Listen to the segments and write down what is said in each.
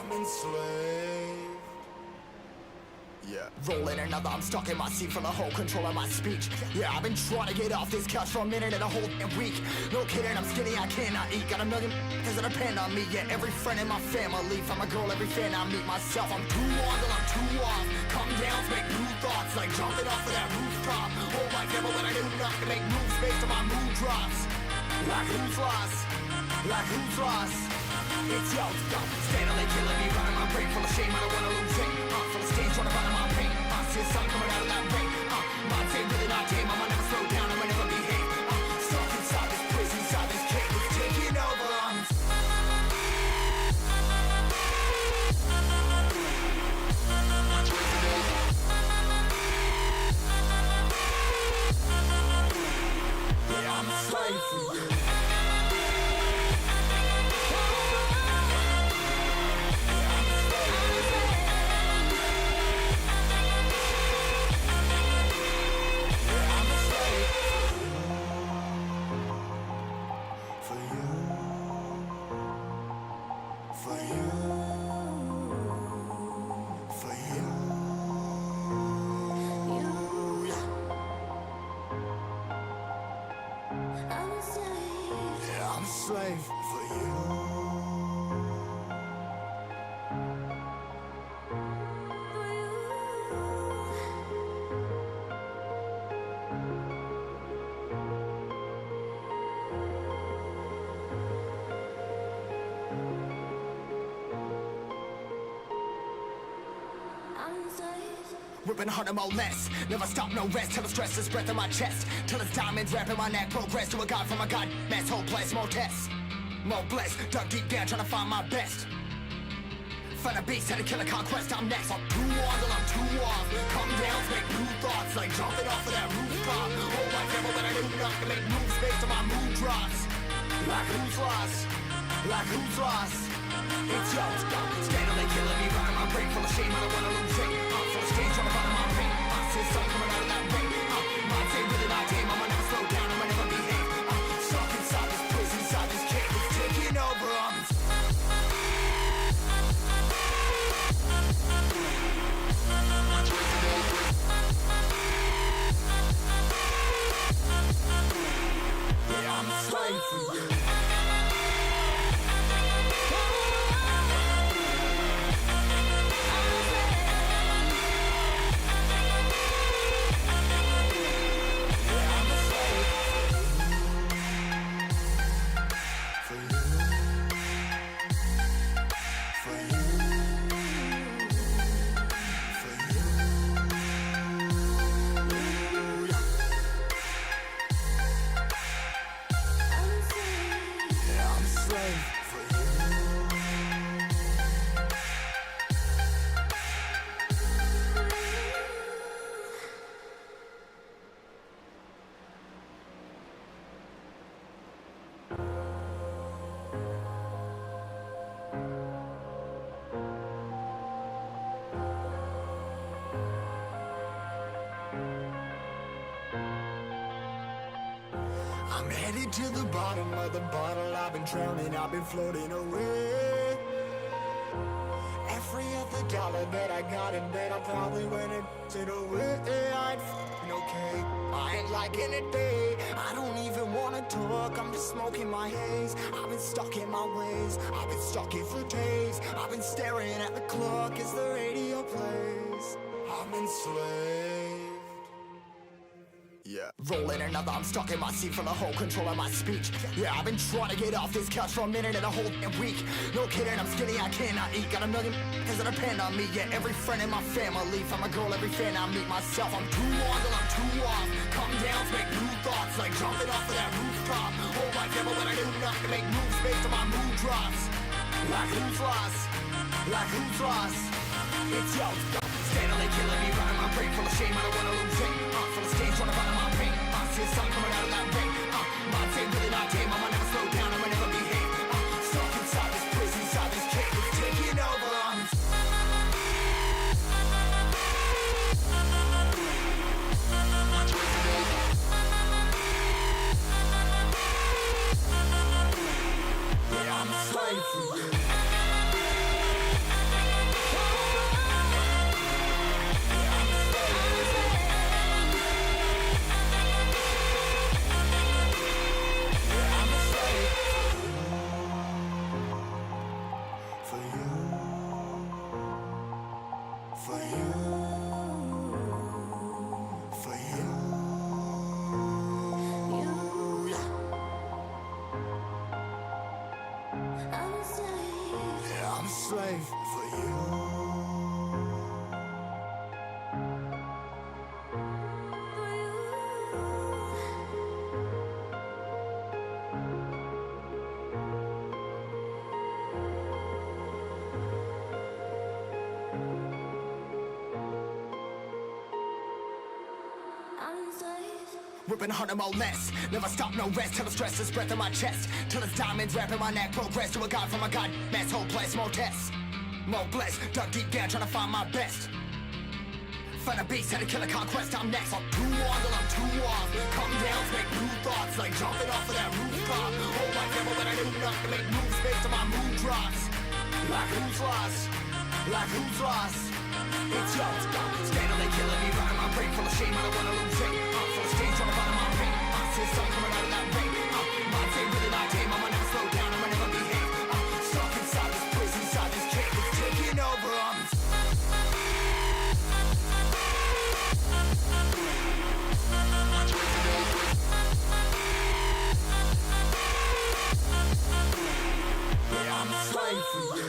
I'm enslaved. Yeah, rolling another, I'm stuck in my seat for the whole control of my speech. Yeah, I've been trying to get off this couch for a minute and a whole damn week. No kidding, I'm skinny, I cannot eat. Got a million that depend on me. Yeah, every friend in my family, from a girl, every fan I meet myself. I'm too on till I'm too off. Come down to make new thoughts, like jumping off of that rooftop. Whole life never when I do nothing to make moves based on my mood drops. Like who's lost? Like who's lost? It's yo, steadily killing me, running my brain full of shame. I don't wanna lose it. Full of stage, trying to find my pain. See the sun coming out of that rain. Mind say really not tame. I'ma never slow down. I'ma never behave. Stuck inside this prison, inside this cage. It's taking over. Yeah, I'm a slave for you. Slave for you. Ripping harder, more less. Never stop, no rest. Till the stress is breath in my chest. Till it's diamonds wrapping my neck. Progress to a god from a god. Mass hopeless, more tests. More blessed. Dug deep down trying to find my best. Find a beast, had to kill a conquest. I'm next. I'm too on till I'm too off. Come down, make new thoughts. Like jumping off of that rooftop. Whole life never when I do nothing to make moves based on my mood drops. Like who's lost? Like who's lost? It's yo, steadily killing me, running my brain full of shame. I don't wanna lose it. Full of stage, trying to find my pain. See the sun coming out of that rain. Mind say really not tame. I'ma never slow down. I'ma never behave. Stuck inside this prison, inside this cage. It's taking over. Yeah, I'm a slave for you. I'm headed to the bottom of the bottle. I've been drowning, I've been floating away. Every other dollar that I got in bed, I probably went and it away. I ain't f***ing okay, I ain't liking it, babe. I don't even wanna talk, I'm just smoking my haze. I've been stuck in my ways, I've been stuck here for days. I've been staring at the clock as the radio plays. I'm enslaved. Yeah, rolling another, I'm stuck in my seat for the whole control of my speech. Yeah, I've been trying to get off this couch for a minute and a whole damn week. No kidding, I'm skinny, I cannot eat. Got a million that depend on me. Yeah, every friend in my family, from a girl, every fan I meet myself. I'm too on till I'm too off. Come down to make new thoughts, like jumping off of that rooftop. Whole life never when I do nothing to make moves based on my mood drops. Like who's lost? Like who's lost? It's yo, steadily killing me, running my brain full of shame. I don't wanna lose it. Full of stage, trying to find my pain. See the sun coming out of that rain. Mind say really not tame. I'ma never slow down. I'ma never behave. Stuck inside this prison, inside this cage. It's taking over. Yeah, I'm a slave for you. for you, for you. Yeah, I'm a slave for you. Ripping 100 more less, never stop, no rest, till the stress is breath in my chest, till it's diamonds wrapping my neck, progress to a god from a god, mess, hopeless, more tests, more blessed, dug deep down trying to find my best. Find a beast, had to kill a conquest, I'm next. I'm too on till I'm too off. Come down, make new thoughts, like jumping off of that rooftop. Hold my devil, but I do nothing to make moves based on my mood drops. Like who's lost? Like who's lost? It's yours. Steadily killing me, running my brain full of shame. I don't wanna lose it. Full of stage, trying to find my pain. I see sun coming out of that rain. My day, really my game. I'ma never slow down. I'ma never behave. Stuck inside this prison, inside this cage. It's taking over. I'm a slave for you.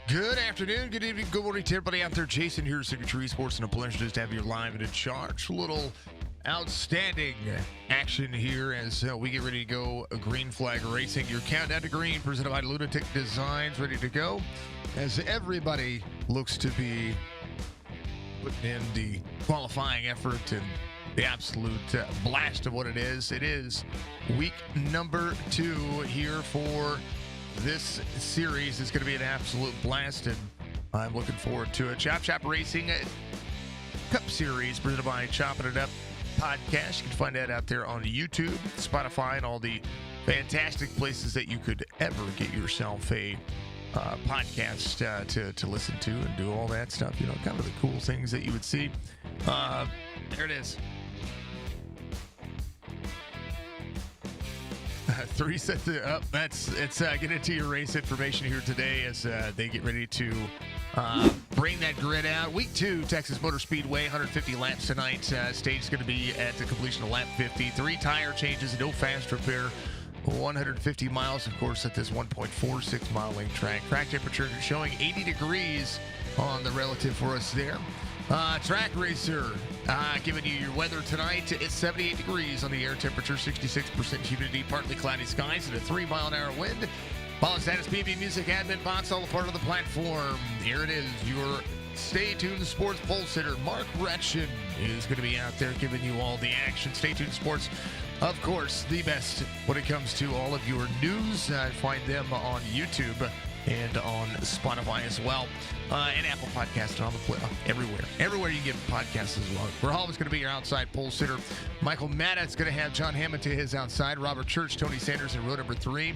Good afternoon, good evening, good morning to everybody out there. Jason here, Signature Esports, and a pleasure just to have you live and in charge. A little outstanding action here as we get ready to go green flag racing. Your countdown to green presented by Lunatic Designs, ready to go as everybody looks to be putting in the qualifying effort and the absolute blast of what it is. It is week number 2 here for this series. Is going to be an absolute blast, and I'm looking forward to it. Chop Racing Cup Series presented by Chopp'N It Up podcast. You can find that out there on YouTube, Spotify, and all the fantastic places that you could ever get yourself a podcast to listen to and do all that stuff. You know, kind of the cool things that you would see. There it is. 3 sets up. It's get into your race information here today as they get ready to bring that grid out. Week 2, Texas Motor Speedway, 150 laps tonight. Stage is going to be at the completion of lap 50. 3 tire changes, no fast repair. 150 miles, of course, at this 1.46 mile length track. Track temperature showing 80 degrees on the relative for us there. Track Racer giving you your weather tonight. It's 78 degrees on the air temperature, 66% humidity, partly cloudy skies, and a 3-mile-an-hour wind. Follow Status BB Music Admin Box, all a part of the platform. Here it is, your Stay tuned. Sports pole sitter Mark Retchen is going to be out there giving you all the action. Stay tuned. Sports, of course, the best when it comes to all of your news. Find them on YouTube and on Spotify as well, and Apple Podcasts and on the everywhere you can get podcasts as well. Rahal is going to be your outside pole sitter. Michael Maddox going to have John Hammond to his outside. Robert Church, Tony Sanders in row number 3.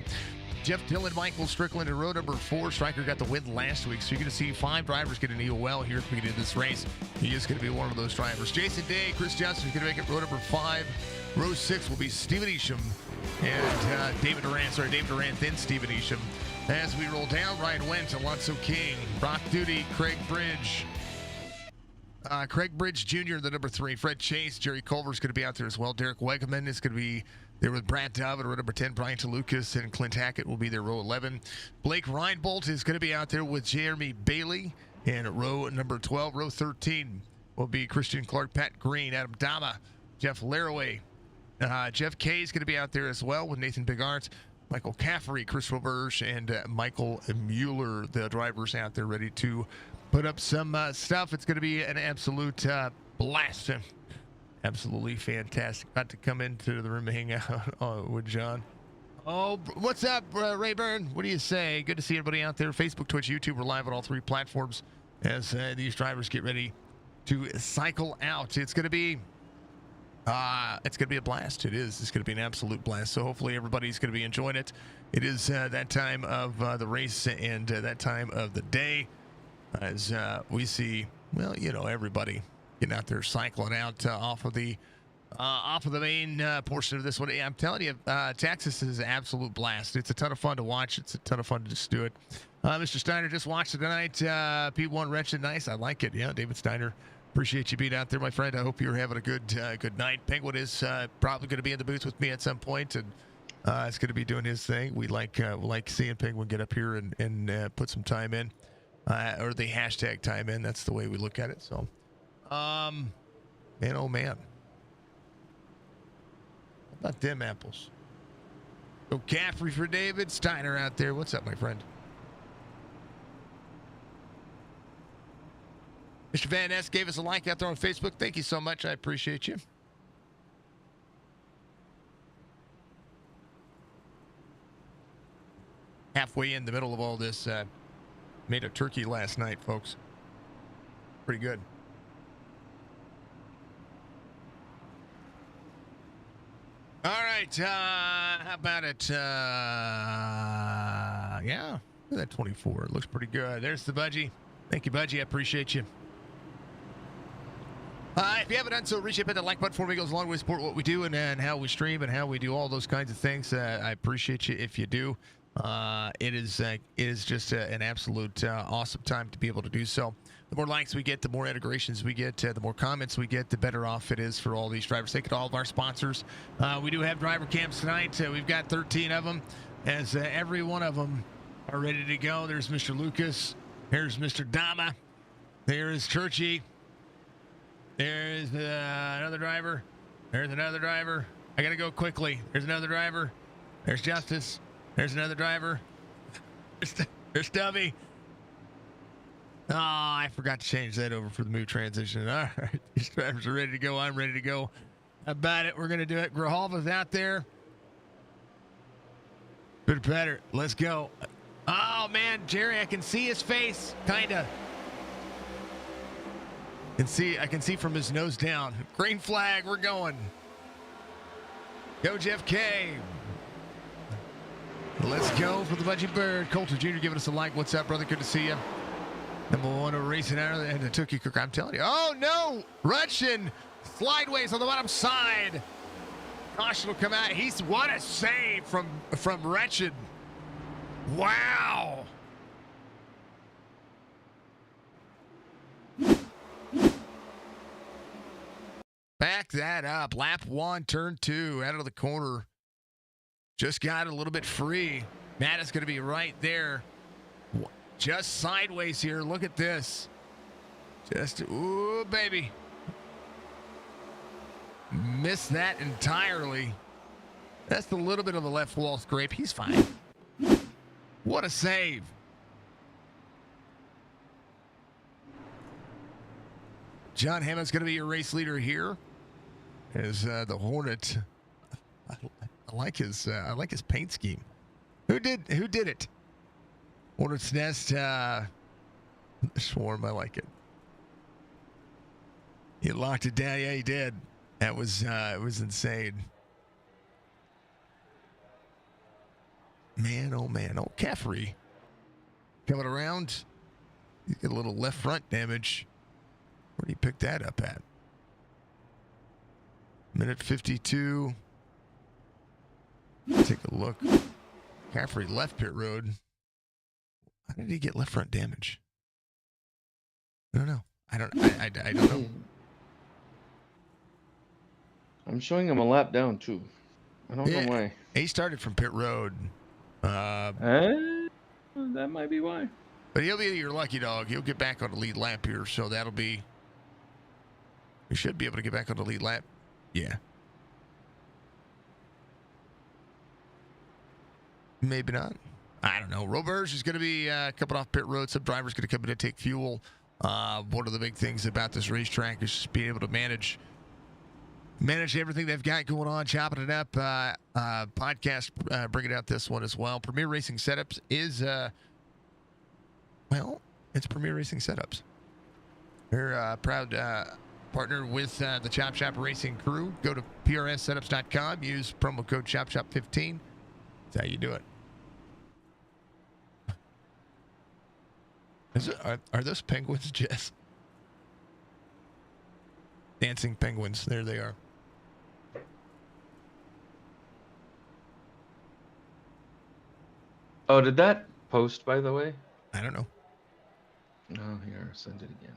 Jeff Dillon, Michael Strickland in row number 4. Stryker got the win last week, so you're going to see 5 drivers get an EOL here at the beginning of this race. He is going to be one of those drivers. Jason Day, Chris Johnson is going to make it row number 5. Row 6 will be Steven Isham and David Durant, then Steven Isham. As we roll down, Ryan Wentz, Alonso King, Brock Duty, Craig Bridge Jr., the number 3. Fred Chase, Jerry Culver is going to be out there as well. Derek Wegeman is going to be there with Brad Dove at row number 10. Brian DeLucas and Clint Hackett will be there, row 11. Blake Reinbolt is going to be out there with Jeremy Bailey in row number 12. Row 13 will be Christian Clark, Pat Green, Adam Dama, Jeff Laraway. Jeff Kay is going to be out there as well with Nathan Big Arts, Michael Caffrey, Chris Roberge, and Michael Mueller, the drivers out there ready to put up some stuff. It's going to be an absolute blast. Absolutely fantastic. About to come into the room and hang out with John. Oh, what's up, Rayburn? What do you say? Good to see everybody out there. Facebook, Twitch, YouTube. We're live on all 3 platforms as these drivers get ready to cycle out. It's going to be a blast. It is. It's going to be an absolute blast. So hopefully everybody's going to be enjoying it. It is that time of the race and that time of the day as we see, well, you know, everybody getting out there cycling out off of the main portion of this one. I'm telling you, Texas is an absolute blast. It's a ton of fun to watch. It's a ton of fun to just do it. Mr. Steiner just watched it tonight. P1 Wretched, nice. I like it. Yeah, David Steiner. Appreciate you being out there, my friend. I hope you're having a good night. Penguin is probably going to be in the booth with me at some point, and it's going to be doing his thing. We like seeing Penguin get up here and put some time in, or the hashtag time in. That's the way we look at it. So, man, oh man, how about them apples? Go Caffrey for David Steiner out there. What's up, my friend? Mr. Van Ness gave us a like out there on Facebook. Thank you so much. I appreciate you. Halfway in the middle of all this, made a turkey last night, folks. Pretty good. All right. How about it? Yeah. Look at that 24. It looks pretty good. There's the Budgie. Thank you, Budgie. I appreciate you. If you haven't done so, reach up at the like button for me. It goes a long way to support what we do and how we stream and how we do all those kinds of things. I appreciate you if you do. It is just an absolute awesome time to be able to do so. The more likes we get, the more integrations we get, the more comments we get, the better off it is for all these drivers. Thank you to all of our sponsors. We do have driver camps tonight. We've got 13 of them, as every one of them are ready to go. There's Mr. Lucas. There's Mr. Dama. There is Churchy. There's another driver. There's another driver. I got to go quickly. There's another driver. There's Justice. There's another driver. There's Stubby. Oh, I forgot to change that over for the move transition. All right. These drivers are ready to go. I'm ready to go. How about it? We're going to do it. Grijalva's out there. Better. Let's go. Oh, man, Jerry, I can see his face, kind of. I can see from his nose down. Green flag, we're going. Go, Jeff K. Let's go for the Budgie Bird. Colter Jr. giving us a like. What's up, brother? Good to see you. Number 1 racing out and the Tookie Cook. I'm telling you. Oh, no. Russian slideways on the bottom side. Caution will come out. What a save from Wretched. Wow. Back that up. Lap 1, turn 2, out of the corner. Just got a little bit free. Matt is going to be right there. Just sideways here. Look at this. Ooh, baby. Missed that entirely. That's a little bit of the left wall scrape. He's fine. What a save. John Hammond's going to be your race leader here. As the Hornet, I like his paint scheme. Who did it? Hornet's Nest Swarm. I like it. He locked it down. Yeah, he did. That was it was insane. Man, oh Caffrey coming around. You get a little left front damage. Where did he pick that up at? Minute 52. Take a look. Caffrey left pit road. How did he get left front damage? I don't know. I don't know. I'm showing him a lap down too. I don't know why. He started from pit road. That might be why. But he'll be your lucky dog. He'll get back on the lead lap here, so that'll be. We should be able to get back on the lead lap. Yeah. Maybe not. I don't know. Roberge is going to be coming off pit road. Some drivers going to come in and take fuel. One of the big things about this racetrack is just being able to manage everything they've got going on, chopping it up. Podcast bringing out this one as well. Premier Racing Setups is it's Premier Racing Setups. They're proud partner with the Chop Shop Racing crew. Go to prssetups.com. Use promo code ChopShop15. That's how you do it. Are those penguins, Jess? Dancing penguins. There they are. Oh, did that post, by the way? I don't know. Oh, here, send it again.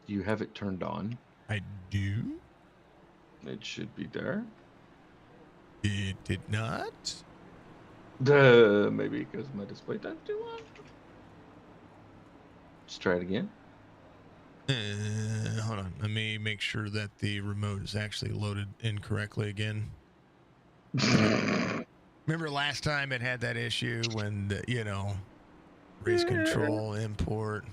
Do you have it turned on? I do. It should be there. It did not. Maybe because my display time's too long. Let's try it again. Hold on. Let me make sure that the remote is actually loaded incorrectly again. Remember last time it had that issue when, race control, import.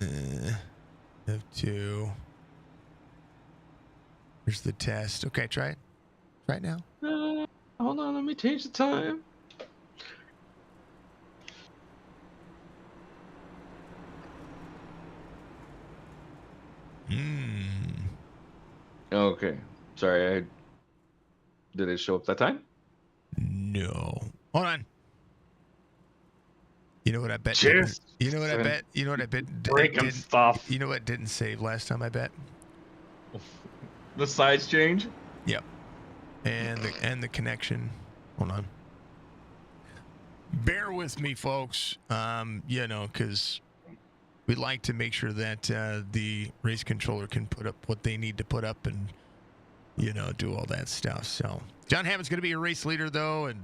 F2. Here's the test. Okay, try it. Try it now. Hold on, let me change the time. Okay. Sorry, did it show up that time? No. Hold on. You know what I bet? Cheers. You know what I bet? You know what I bet? Breaking stuff. You know what didn't save last time, I bet? The size change? Yep. And the connection. Hold on. Bear with me, folks. Because we like to make sure that the race controller can put up what they need to put up and, do all that stuff. So John Hammond's going to be your race leader, though, and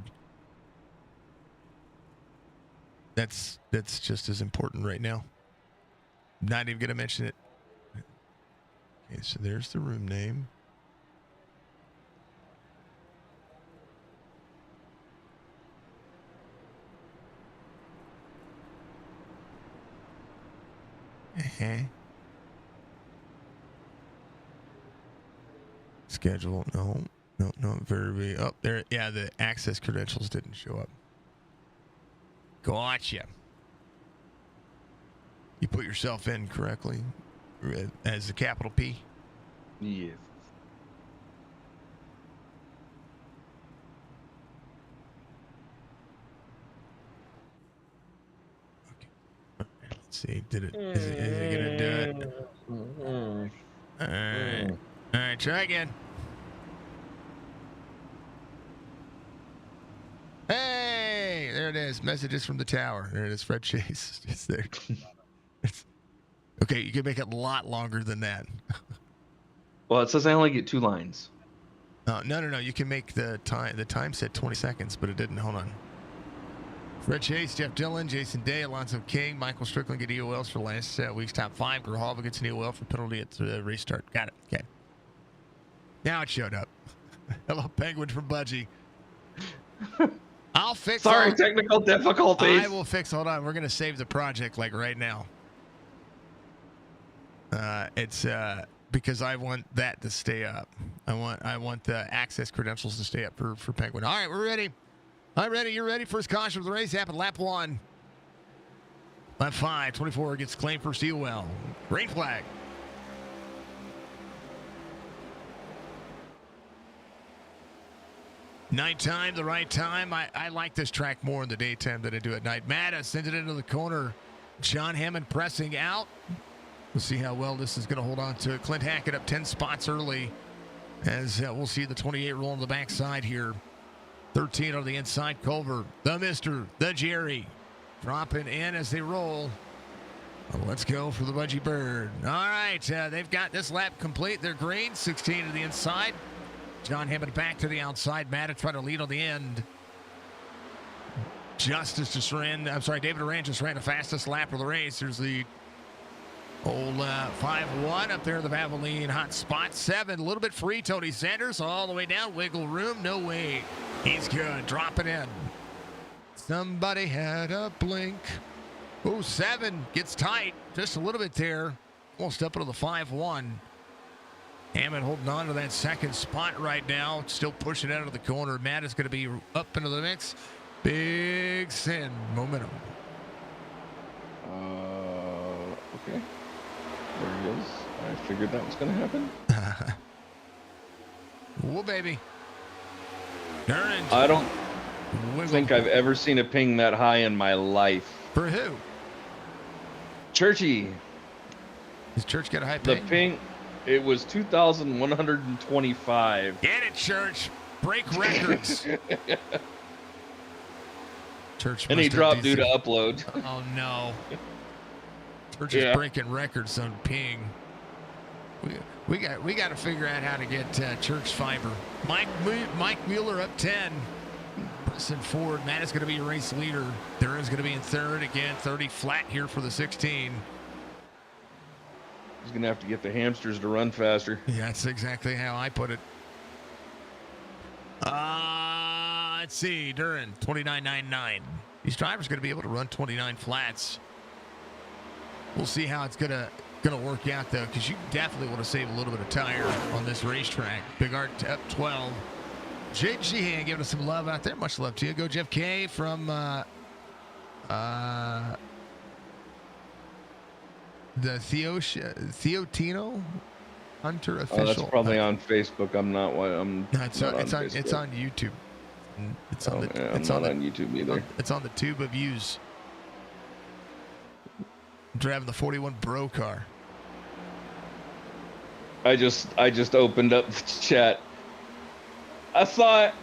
that's just as important right now. Not even going to mention it. Okay, so there's the room name. Schedule. No. Very up there. Yeah, the access credentials didn't show up. Gotcha. You put yourself in correctly as a capital P? Yes. Let's see. Is it gonna do it? All right. Try again. Hey, there it is. Messages from the tower. There it is. Fred Chase. It's there. Okay, you can make it a lot longer than that. Well, it says I only get 2 lines. No. You can make the time set 20 seconds, but it didn't. Hold on. Fred Chase, Jeff Dillon, Jason Day, Alonzo King, Michael Strickland get EOLs for last week's top 5. Grijalva gets an EOL for penalty at the restart. Got it. Okay. Now it showed up. Hello, Penguin from Budgie. I'll fix. Sorry, technical difficulties. I will fix. Hold on. We're gonna save the project like right now. It's because I want that to stay up. I want the access credentials to stay up for Penguin. All right, we're ready. I'm ready. You're ready. First caution of the race happened lap 1. Lap 5. 24 gets claimed for Steelwell. Green flag. Nighttime, the right time. I like this track more in the daytime than I do at night. Matta sends it into the corner. John Hammond pressing out. We'll see how well this is going to hold on to it. Clint Hackett up 10 spots early as we'll see the 28 roll on the backside here. 13 on the inside. Culver, the Mister, the Jerry, dropping in as they roll. Let's go for the Budgie Bird. All right, they've got this lap complete. They're green. 16 to the inside. John Hammond back to the outside. Matta trying to lead on the end. David Duran just ran the fastest lap of the race. There's the old 5-1 up there in the Valvoline hot spot. 7, a little bit free. Tony Sanders all the way down. Wiggle room, no way. He's good. Dropping in. Somebody had a blink. Oh, 7 gets tight. Just a little bit there. Almost up into the 5-1. Hammond holding on to that second spot right now. Still pushing out of the corner. Matt is going to be up into the mix. Big Sin momentum. Okay. There he is. I figured that was going to happen. Whoa, baby. Duran. I don't think I've ever seen a ping that high in my life. For who? Churchy. Has Church got a high ping? The ping, it was 2,125. Get it, Church. Break records. Church. And he dropped due to upload. Oh, no. Church is breaking records on ping. We got to figure out how to get Church fiber. Mike Mueller up 10. Pressing forward. Matt is going to be your race leader. Duran's going to be in third again. 30 flat here for the 16. He's going to have to get the hamsters to run faster. Yeah, that's exactly how I put it. Let's see. Duran, 29.99. These drivers going to be able to run 29 flats. We'll see how it's gonna work out though, because you definitely want to save a little bit of tire on this racetrack. Big Art up 12. Jake Sheehan giving us some love out there. Much love to you. Go Jeff K from the Theotino Hunter official. Oh, that's probably on Facebook. I'm not. It's on YouTube. It's on on YouTube either. It's on the tube of views. Driving the 41 Bro car. I just opened up the chat. I saw it.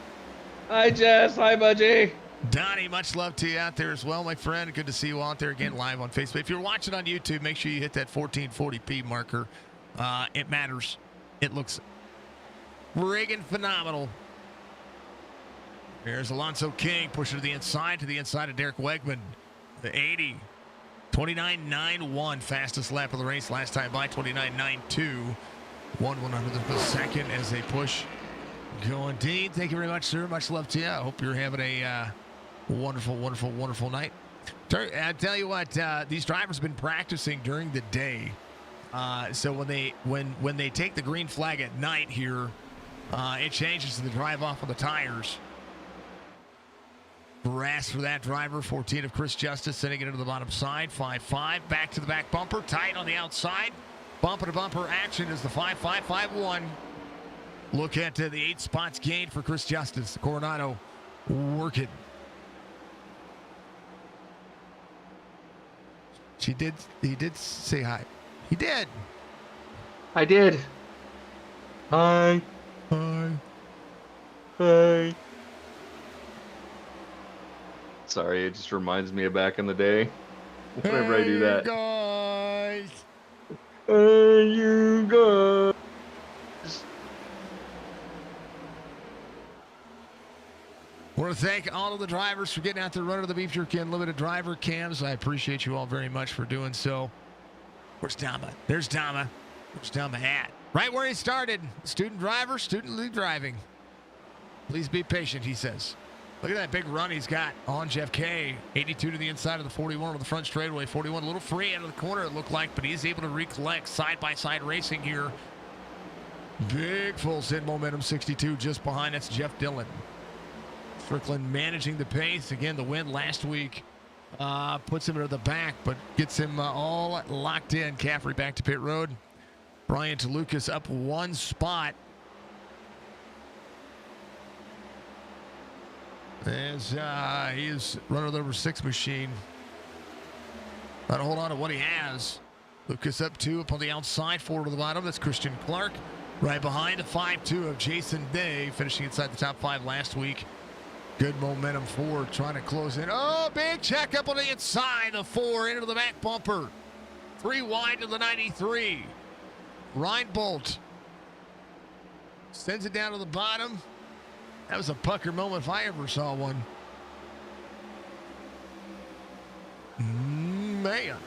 Hi Jess. Hi Budgie. Donnie, much love to you out there as well, my friend. Good to see you out there again live on Facebook. If you're watching on YouTube, make sure you hit that 1440p marker. It matters. It looks friggin' phenomenal. There's Alonso King pushing to the inside of Derek Wegman. The 80. 29.91, fastest lap of the race last time by. 29.92. 1/100th of a second as they push. Going Dean, thank you very much, sir. Much love to you. I hope you're having a wonderful, wonderful, wonderful night. I tell you what, these drivers have been practicing during the day. So when they take the green flag at night here, it changes to the drive off of the tires. Brass for that driver. 14 of Chris Justice sending it into the bottom side. 5-5 back to the back bumper. Tight on the outside. Bumper to bumper action is the 5-5-5-1. Look at the 8 spots gained for Chris Justice. Coronado working. He did say hi. He did. I did. Hi. Hi. Hi. Sorry, it just reminds me of back in the day. Whenever I do that. Guys. Hey, you guys. I want to thank all of the drivers for getting out there running the Beef Jerky Unlimited driver cams. I appreciate you all very much for doing so. Where's Dama? There's Dama. Where's Dama at? Right where he started. Student driver, student lead driving. Please be patient, he says. Look at that big run he's got on Jeff K. 82 to the inside of the 41 on the front straightaway. 41 a little free out of the corner, it looked like, but he's able to recollect side-by-side racing here. Big full send momentum, 62 just behind. That's Jeff Dillon. Strickland managing the pace. Again, the win last week puts him into the back, but gets him all locked in. Caffrey back to pit road. Brian DeLucas up one spot. As he is running the number 6 machine. Trying to hold on to what he has. Lucas up 2 up on the outside, 4 to the bottom. That's Christian Clark. Right behind the 5-2 of Jason Day, finishing inside the top 5 last week. Good momentum forward, trying to close in. Oh, big check up on the inside. The 4 into the back bumper. 3 wide to the 93. Reinbold sends it down to the bottom. That was a pucker moment if I ever saw one. Man.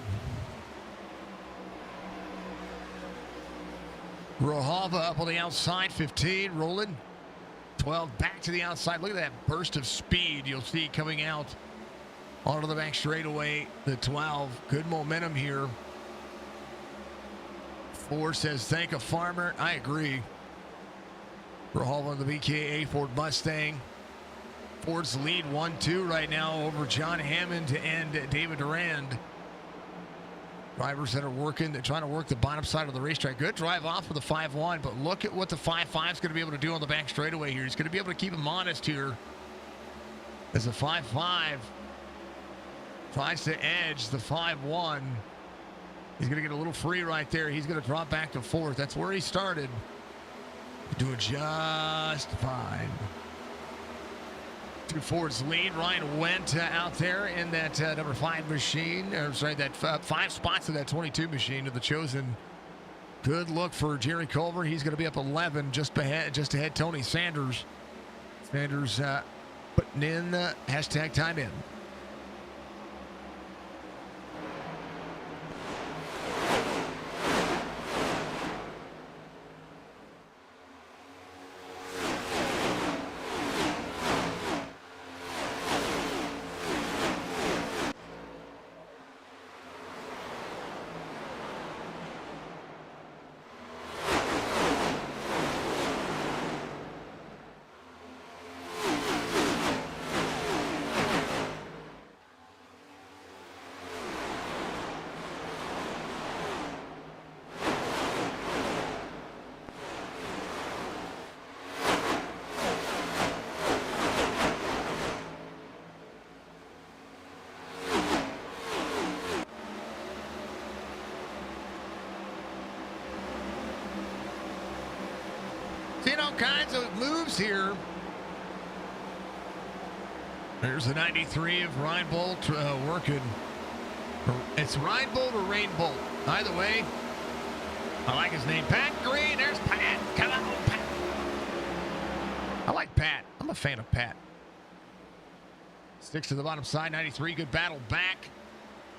Rojava up on the outside, 15, rolling. 12 back to the outside. Look at that burst of speed you'll see coming out onto the back straightaway. The 12, good momentum here. 4 says, thank a farmer. I agree. Rojava on the BKA Ford Mustang. Ford's lead 1-2 right now over John Hammond and David Durand. Drivers that are working, trying to work the bottom side of the racetrack. Good drive off with the 5-1, but look at what the 5-5 is going to be able to do on the back straightaway here. He's going to be able to keep him honest here. As the 5-5 tries to edge the 5-1. He's going to get a little free right there. He's going to drop back to 4th. That's where he started. Doing just fine. 2 Ford's lead. Ryan went out there in that number 5 machine. Or sorry, that 5 spots of that 22 machine to the chosen. Good look for Jerry Culver. He's going to be up 11 just ahead Tony Sanders. Sanders putting in hashtag time in. Seeing all kinds of moves here. There's the 93 of Reinbold working. It's Reinbold or Rainbolt. Either way, I like his name. Pat Green. There's Pat. Come on, Pat. I like Pat. I'm a fan of Pat. Sticks to the bottom side. 93. Good battle back.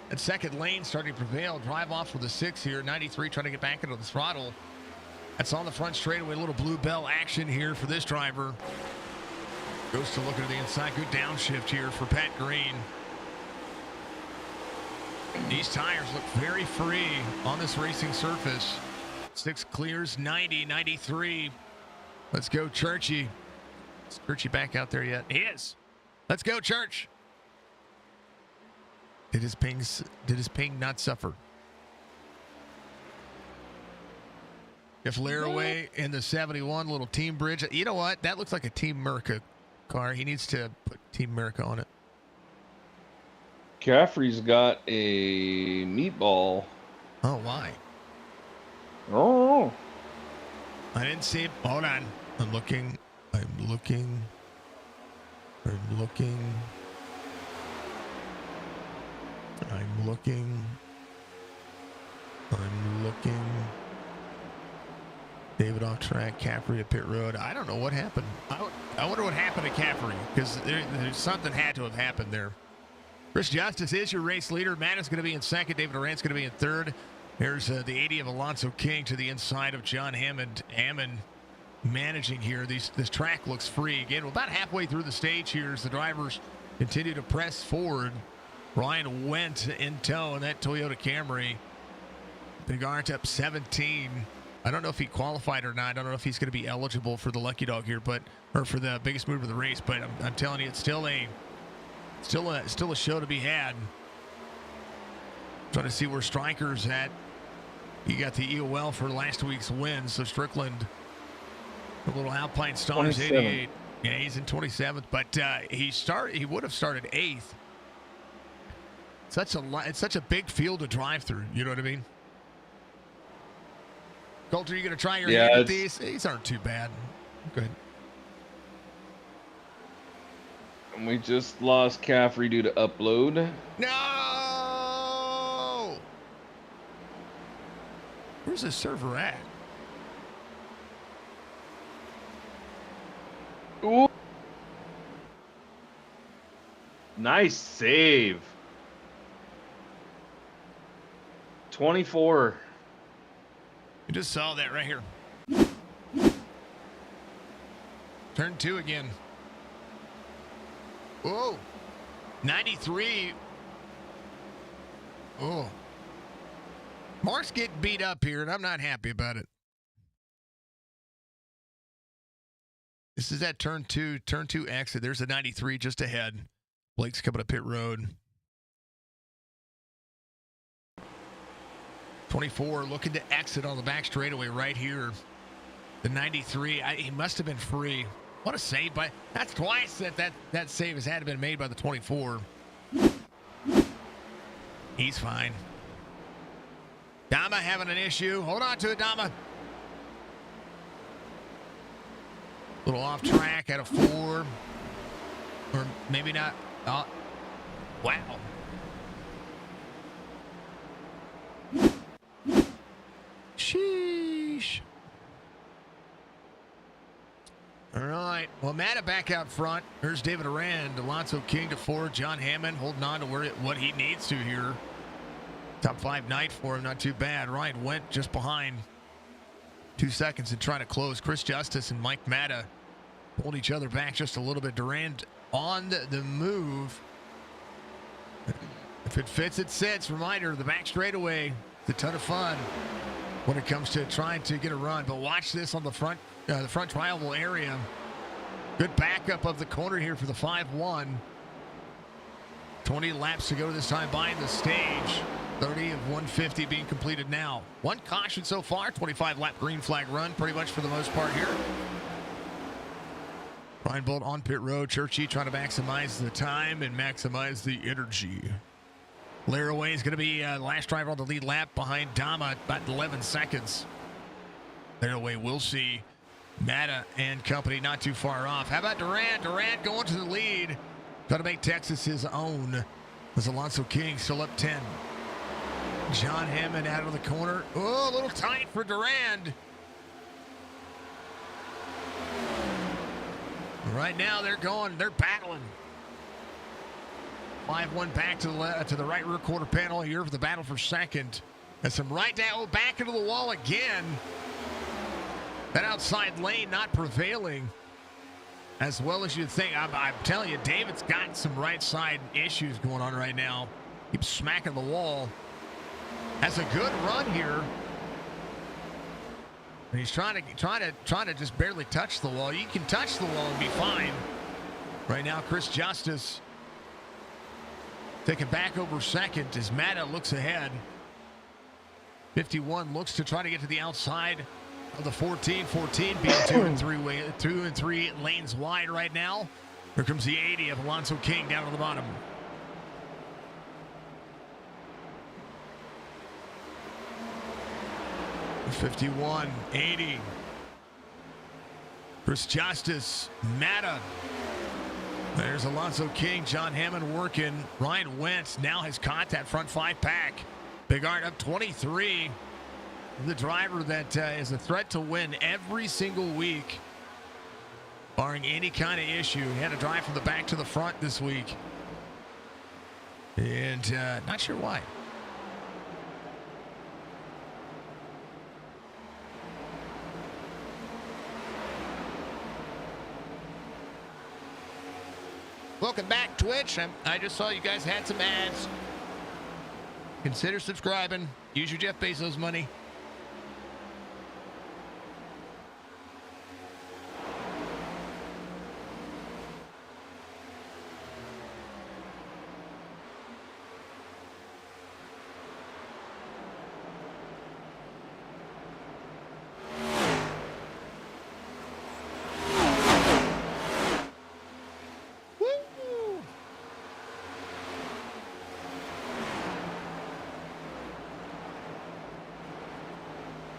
That second lane starting to prevail. Drive off for the 6 here. 93 trying to get back into the throttle. That's on the front straightaway. A little blue bell action here for this driver. Goes to look at the inside. Good downshift here for Pat Green. These tires look very free on this racing surface. 6 clears, 90, 93. Let's go, Churchy. Is Churchy back out there yet? He is. Let's go, Church. Did his ping not suffer? If Laraway in the 71 little Team Bridge. You know what? That looks like a Team America car. He needs to put Team America on it. Caffrey's got a meatball. Oh, why? Oh. I didn't see it. Hold on. I'm looking. David off track, Caffrey at pit road. I don't know what happened. I wonder what happened to Caffrey, because there's something had to have happened there. Chris Justice is your race leader. Matt is going to be in second. David Durant's going to be in third. There's the 80 of Alonso King to the inside of John Hammond. Hammond managing here. This track looks free. Again, we're about halfway through the stage here as the drivers continue to press forward. Ryan went in tow in that Toyota Camry. Big Art up 17. I don't know if he qualified or not. I don't know if he's going to be eligible for the Lucky Dog here, or for the biggest move of the race. But I'm telling you, it's still a show to be had. Trying to see where Stryker's at. You got the EOL for last week's win. So Strickland, a little Alpine Stars 88. Yeah, he's in 27th, but he would have started 8th. It's such a big field to drive through. You know what I mean? Coulter, you going to try your hand at these? These aren't too bad. Good. And we just lost Caffrey due to upload. No! Where's the server at? Ooh. Nice save. 24. You just saw that right here. Turn 2 again. Whoa. 93. Oh. Mark's getting beat up here, and I'm not happy about it. This is that turn 2 exit. There's a 93 just ahead. Blake's coming up pit road. 24 looking to exit on the back straightaway right here. The 93, he must have been free. What a save by, that's twice that save has had to been made by the 24. He's fine. Dama having an issue. Hold on to it, Dama. Little off track at a 4. Or maybe not. Oh, wow. Sheesh. All right. Well, Matta back out front. Here's David Arand. Alonso King to 4. John Hammond holding on to what he needs to here. Top 5 night for him. Not too bad. Ryan went just behind. 2 seconds and trying to close. Chris Justice and Mike Matta pulled each other back just a little bit. Durand on the move. If it fits, it sits. Reminder, the back straightaway. It's a ton of fun when it comes to trying to get a run. But watch this on the front triangle area. Good backup of the corner here for the 5-1. 20 laps to go this time behind the stage. 30 of 150 being completed now. One caution so far. 25-lap green flag run pretty much for the most part here. Ryan Bolt on pit road. Churchy trying to maximize the time and maximize the energy. Laraway is going to be the last driver on the lead lap behind Dama, about 11 seconds. Laraway will see Matta and company not too far off. How about Durand? Durand going to the lead. Got to make Texas his own. As Alonso King still up 10. John Hammond out of the corner. Oh, a little tight for Durand. Right now they're battling. 5-1 back to the right rear quarter panel here for the battle for second. And some right down, back into the wall again. That outside lane not prevailing as well as you'd think. I'm telling you, David's got some right side issues going on right now. Keeps smacking the wall. Has a good run here. And he's trying to just barely touch the wall. You can touch the wall and be fine. Right now, Chris Justice taking back over second as Matta looks ahead. 51 looks to try to get to the outside of the 14. 14 being 2 and 3 lanes wide right now. Here comes the 80 of Alonso King down to the bottom. '51, 80. Chris Justice, Matta. There's Alonso King, John Hammond working. Ryan Wentz now has caught that front 5-pack. Big Art up 23. The driver that is a threat to win every single week, barring any kind of issue. He had to drive from the back to the front this week. And not sure why. Welcome back, Twitch. I just saw you guys had some ads. Consider subscribing. Use your Jeff Bezos money.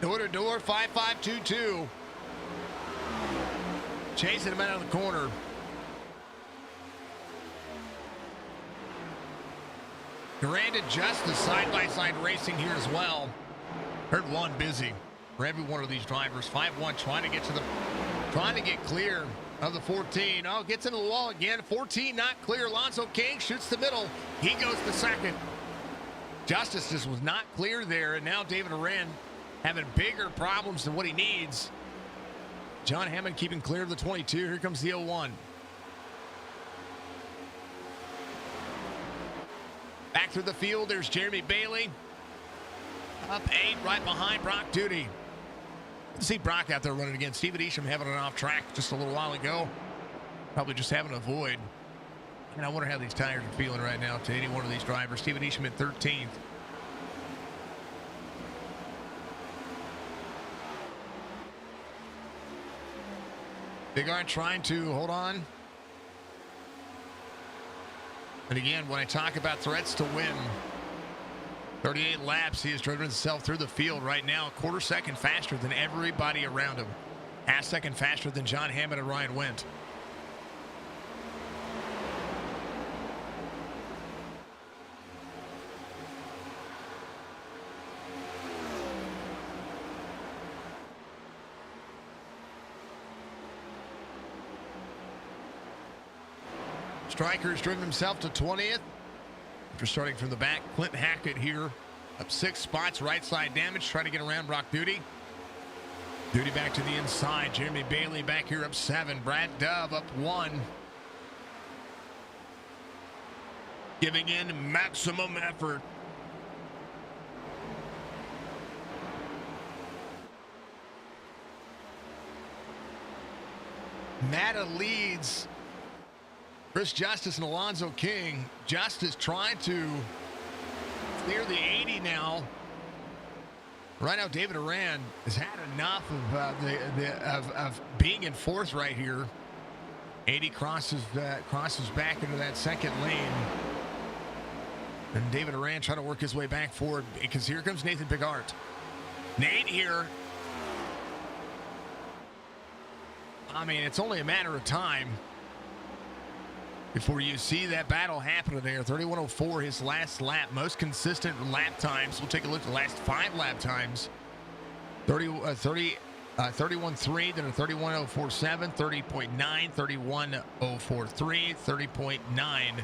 Door to door, 5522. Chasing him out of the corner. Durand and Justice side-by-side racing here as well. Herd one busy for every one of these drivers. 5-1 trying to get clear of the 14. Oh, gets into the wall again. 14 not clear. Alonzo King shoots the middle. He goes to second. Justice just was not clear there, and now David Durand having bigger problems than what he needs. John Hammond keeping clear of the 22. Here comes the 01. Back through the field, there's Jeremy Bailey. Up 8, right behind Brock Duty. See Brock out there running again. Steven Isham having an off track just a little while ago. Probably just having a void. And I wonder how these tires are feeling right now to any one of these drivers. Steven Isham at 13th. Bigard trying to hold on. And again, when I talk about threats to win, 38 laps, he has driven himself through the field right now, a quarter second faster than everybody around him. Half second faster than John Hammond and Ryan Wendt. Striker's driven himself to 20th. After starting from the back, Clint Hackett here up 6 spots, right side damage, trying to get around Brock Duty. Duty back to the inside. Jeremy Bailey back here up 7. Brad Dove up 1. Giving in maximum effort. Matta leads Chris Justice and Alonzo King. Justice trying to clear the 80 now. Right now, David Durand has had enough of being in fourth right here. 80 crosses back into that second lane. And David Durand trying to work his way back forward because here comes Nathan Bigart. Nate here. I mean, it's only a matter of time before you see that battle happening there. 31:04 his last lap. Most consistent lap times. We'll take a look at the last 5 lap times. 31:3, then a 31:047, 30.9, 31:043, 30.9.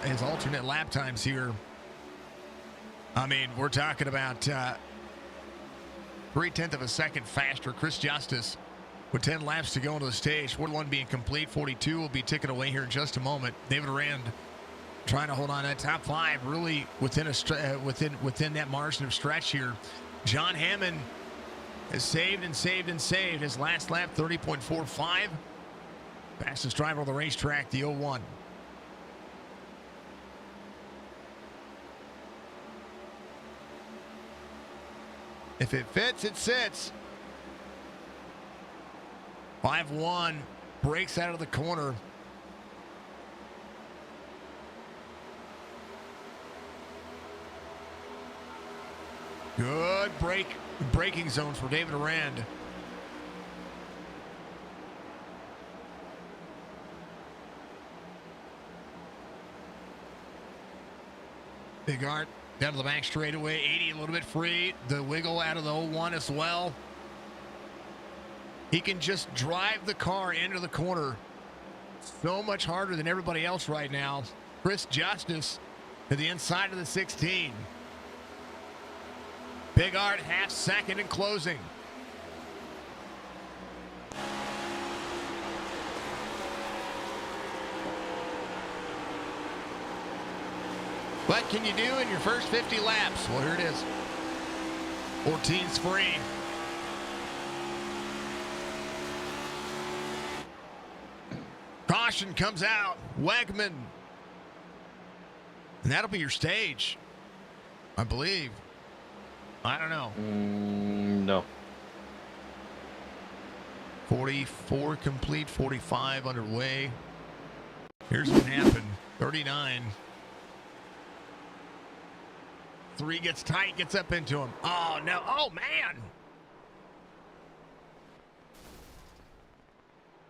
His alternate lap times here. I mean, we're talking about 0.3 of a second faster. Chris Justice with 10 laps to go into the stage, 41 being complete, 42 will be ticking away here in just a moment. David Durand trying to hold on that top 5, really within that margin of stretch here. John Hammond has saved and saved and saved. His last lap, 30.45. Fastest driver on the racetrack, the 01. If it fits, it sits. 5-1, breaks out of the corner. Good braking zone for David Durand. Big Art down to the back straightaway. 80 a little bit free. The wiggle out of the 01 as well. He can just drive the car into the corner so much harder than everybody else right now. Chris Justice to the inside of the 16. Big Art half second and closing. What can you do in your first 50 laps? Well, here it is. 14's free. Caution comes out. Wegman. And that'll be your stage, I believe. I don't know. No. 44 complete, 45 underway. Here's what happened. 39. 3 gets tight, gets up into him. Oh, no. Oh, man.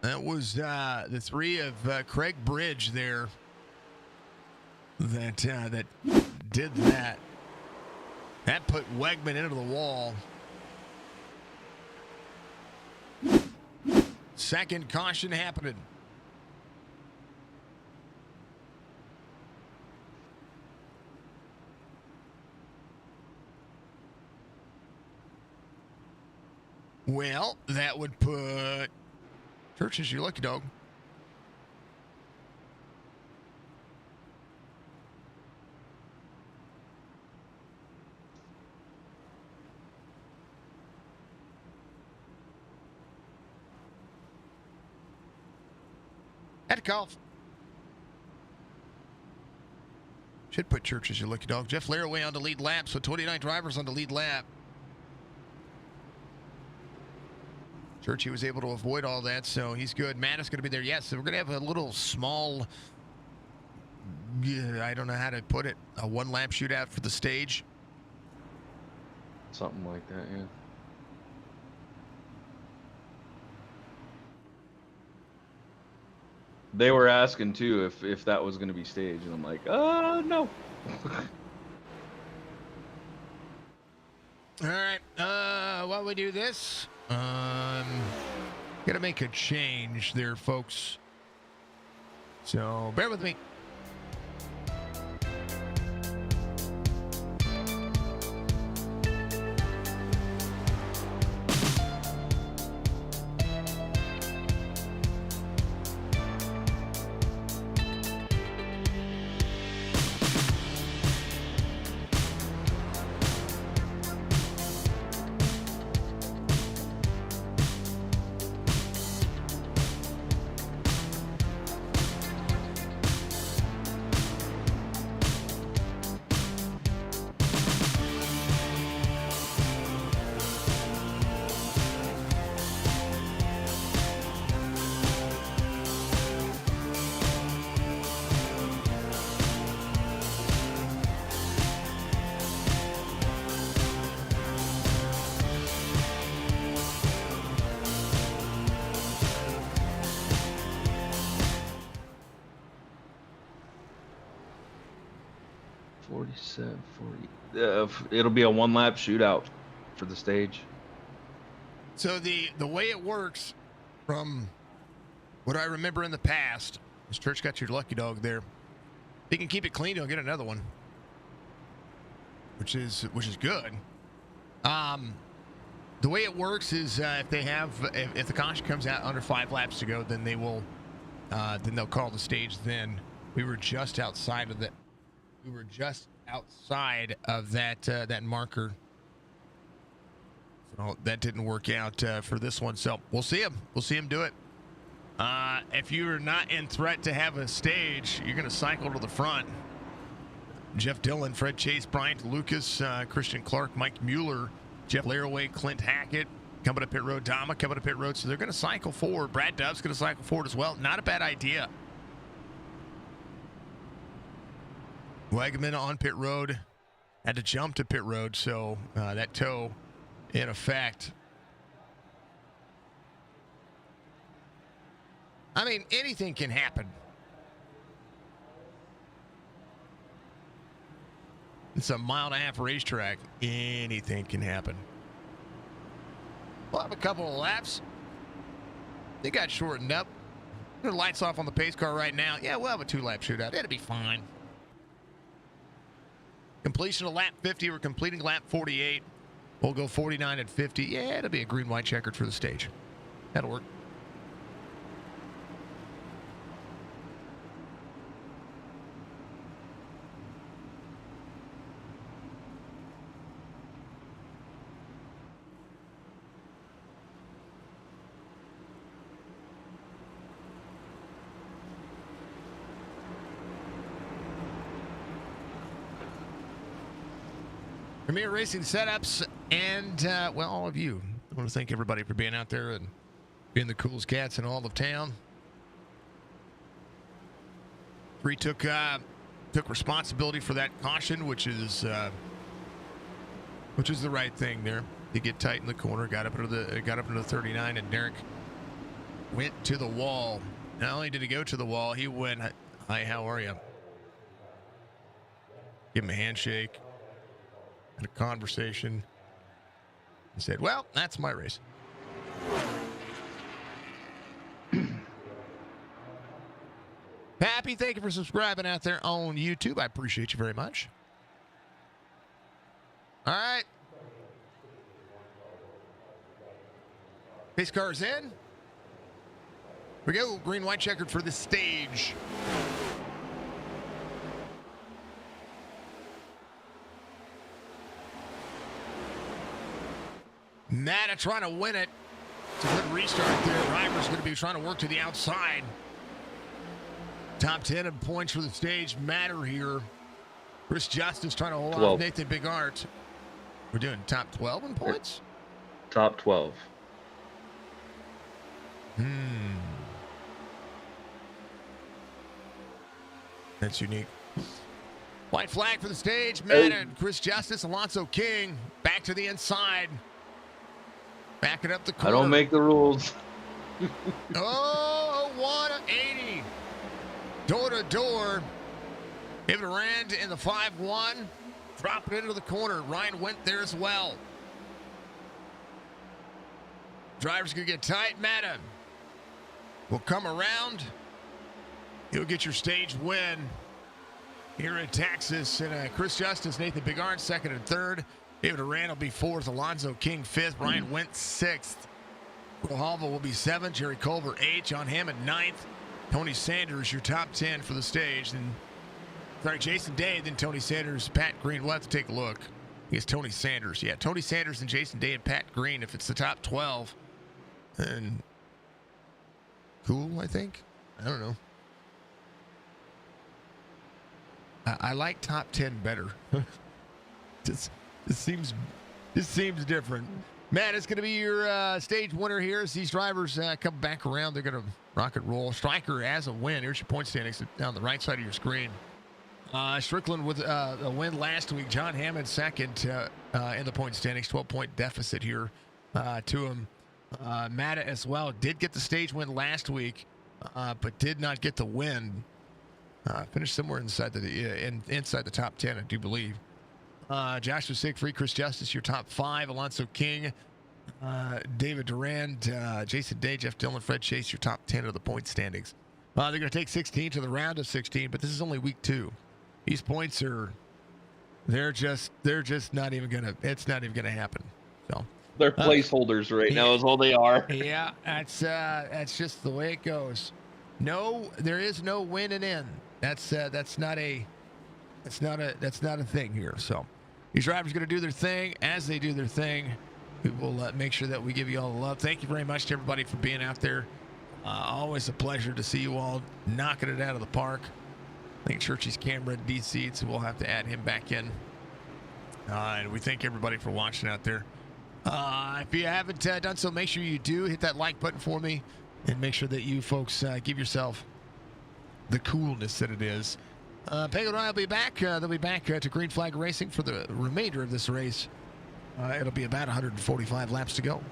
That was the 3 of Craig Bridge there that did that. That put Wegman into the wall. Second caution happening. Well, that would put Churches, you lucky dog. Had to cough. Should put Churches, you lucky dog. Jeff Laraway on the lead lap, so 29 drivers on the lead lap. Churchy was able to avoid all that, so he's good. Matt is going to be there. Yes, so we're going to have a little small, I don't know how to put it, a one-lap shootout for the stage. Something like that, yeah. They were asking, too, if that was going to be staged, and I'm like, no. All right, while we do this, gotta make a change there, folks. So bear with me. It'll be a one-lap shootout for the stage. So the way it works, from what I remember in the past, is Church got your lucky dog there. If he can keep it clean, he'll get another one, which is good. The way it works is if the caution comes out under 5 laps to go, then they'll call the stage. Then we were just outside of that. We were just outside of that marker. So that didn't work out for this one. So we'll see him. We'll see him do it. If you're not in threat to have a stage, you're going to cycle to the front. Jeff Dillon, Fred Chase, Bryant Lucas, Christian Clark, Mike Mueller, Jeff Laraway, Clint Hackett coming up pit road, Dama coming up pit road. So they're going to cycle forward. Brad Dove's going to cycle forward as well. Not a bad idea. Wegman on pit road, had to jump to pit road, so that tow in effect. I mean, anything can happen. It's a 1.5 mile racetrack. Anything can happen. We'll have a couple of laps. They got shortened up. The lights off on the pace car right now. Yeah, we'll have a 2-lap shootout. It'll be fine. Completion of lap 50. We're completing lap 48. We'll go 49 and 50. Yeah, it'll be a green-white checkered for the stage. That'll work. Premier Racing Setups, and, well, all of you. I want to thank everybody for being out there and being the coolest cats in all of town. Bree took responsibility for that caution, which is the right thing there. He get tight in the corner, got up into the 39, and Derek went to the wall. Not only did he go to the wall, he went, "Hi, how are you?" Give him a handshake and a conversation. He said, "Well, that's my race." Pappy, thank you for subscribing out there on YouTube. I appreciate you very much. All right. Pace car's in. Here we go. Green, white checkered for the stage. Matta trying to win it. It's a good restart there. Driver's going to be trying to work to the outside. Top 10 in points for the stage matter here. Chris Justice trying to hold off Nathan Bigart. We're doing top 12 in points? Top 12. That's unique. White flag for the stage. Matt and Chris Justice, Alonso King. Back to the inside. Backing up the corner. I don't make the rules. Oh, 180. Door to door. David Rand in the 5-1. Dropping it into the corner. Ryan went there as well. Driver's going to get tight. Matta will come around. He'll get your stage win here in Texas. And Chris Justice, Nathan Bigard, second and third. David Rand will be fourth. Alonzo King, fifth. Ryan Went, sixth. Grijalva will be seventh. Jerry Culver, eighth. John Hammond, ninth. Tony Sanders, your top 10 for the stage. And Jason Day, then Tony Sanders, Pat Green. We'll have to take a look. It's Tony Sanders. Yeah, Tony Sanders and Jason Day and Pat Green. If it's the top 12, then cool, I think. I don't know. I like top 10 better. This seems different. Matt, it's going to be your stage winner here as these drivers come back around. They're going to rock and roll. Striker has a win. Here's your point standings down the right side of your screen. Strickland with a win last week. John Hammond second in the point standings. 12-point deficit here to him. Matta as well did get the stage win last week, but did not get the win. Finished somewhere inside the top 10, I do believe. Joshua Siegfried, Chris Justice, your top 5. Alonso King, David Durand, Jason Day, Jeff Dillon, Fred Chase, your top 10 of the point standings. They're going to take 16 to the round of 16, but this is only week 2. These points they're just not even gonna. It's not even gonna happen. So they're placeholders right now, is all they are. Yeah, that's just the way it goes. No, there is no win and in. That's not a thing here. So these drivers are going to do their thing. As they do their thing, we will make sure that we give you all the love. Thank you very much to everybody for being out there. Always a pleasure to see you all knocking it out of the park. I think Churchy's camera in DC, so we'll have to add him back in. And we thank everybody for watching out there. If you haven't done so, make sure you do hit that like button for me, and make sure that you folks give yourself the coolness that it is. Pego and I will be back. They'll be back to Green Flag Racing for the remainder of this race. It'll be about 145 laps to go.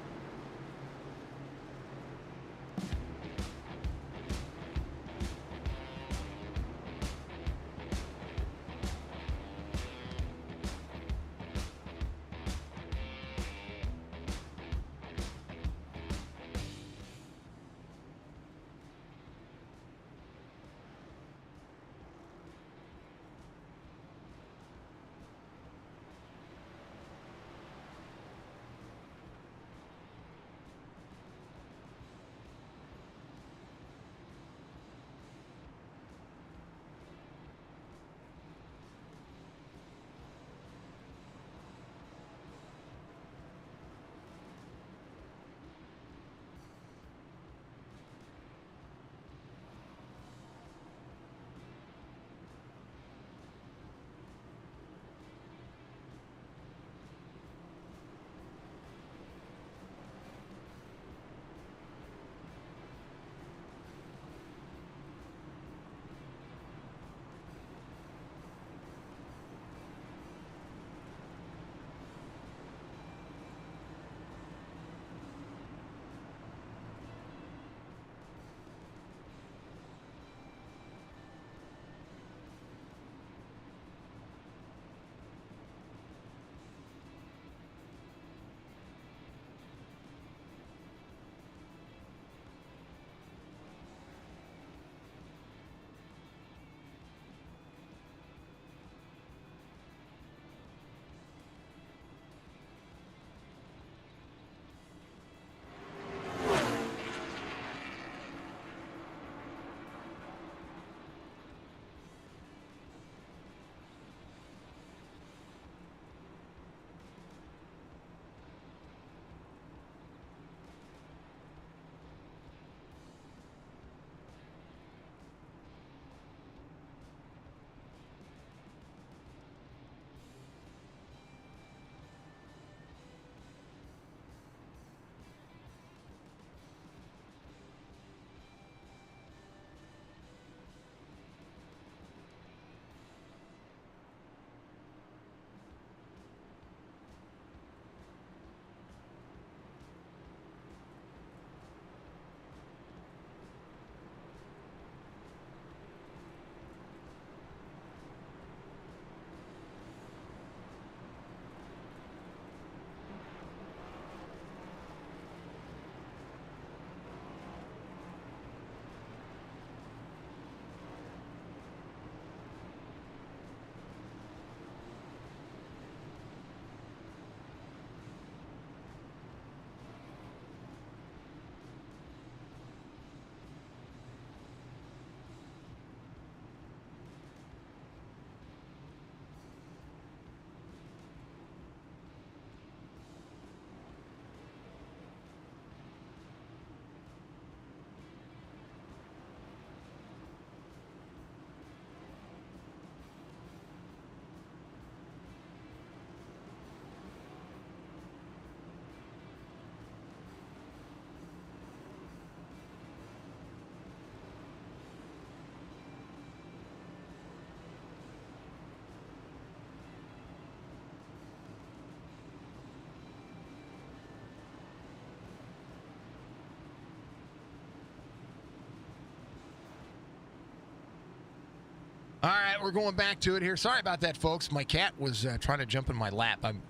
All right, we're going back to it here. Sorry about that, folks. My cat was trying to jump in my lap. I'm,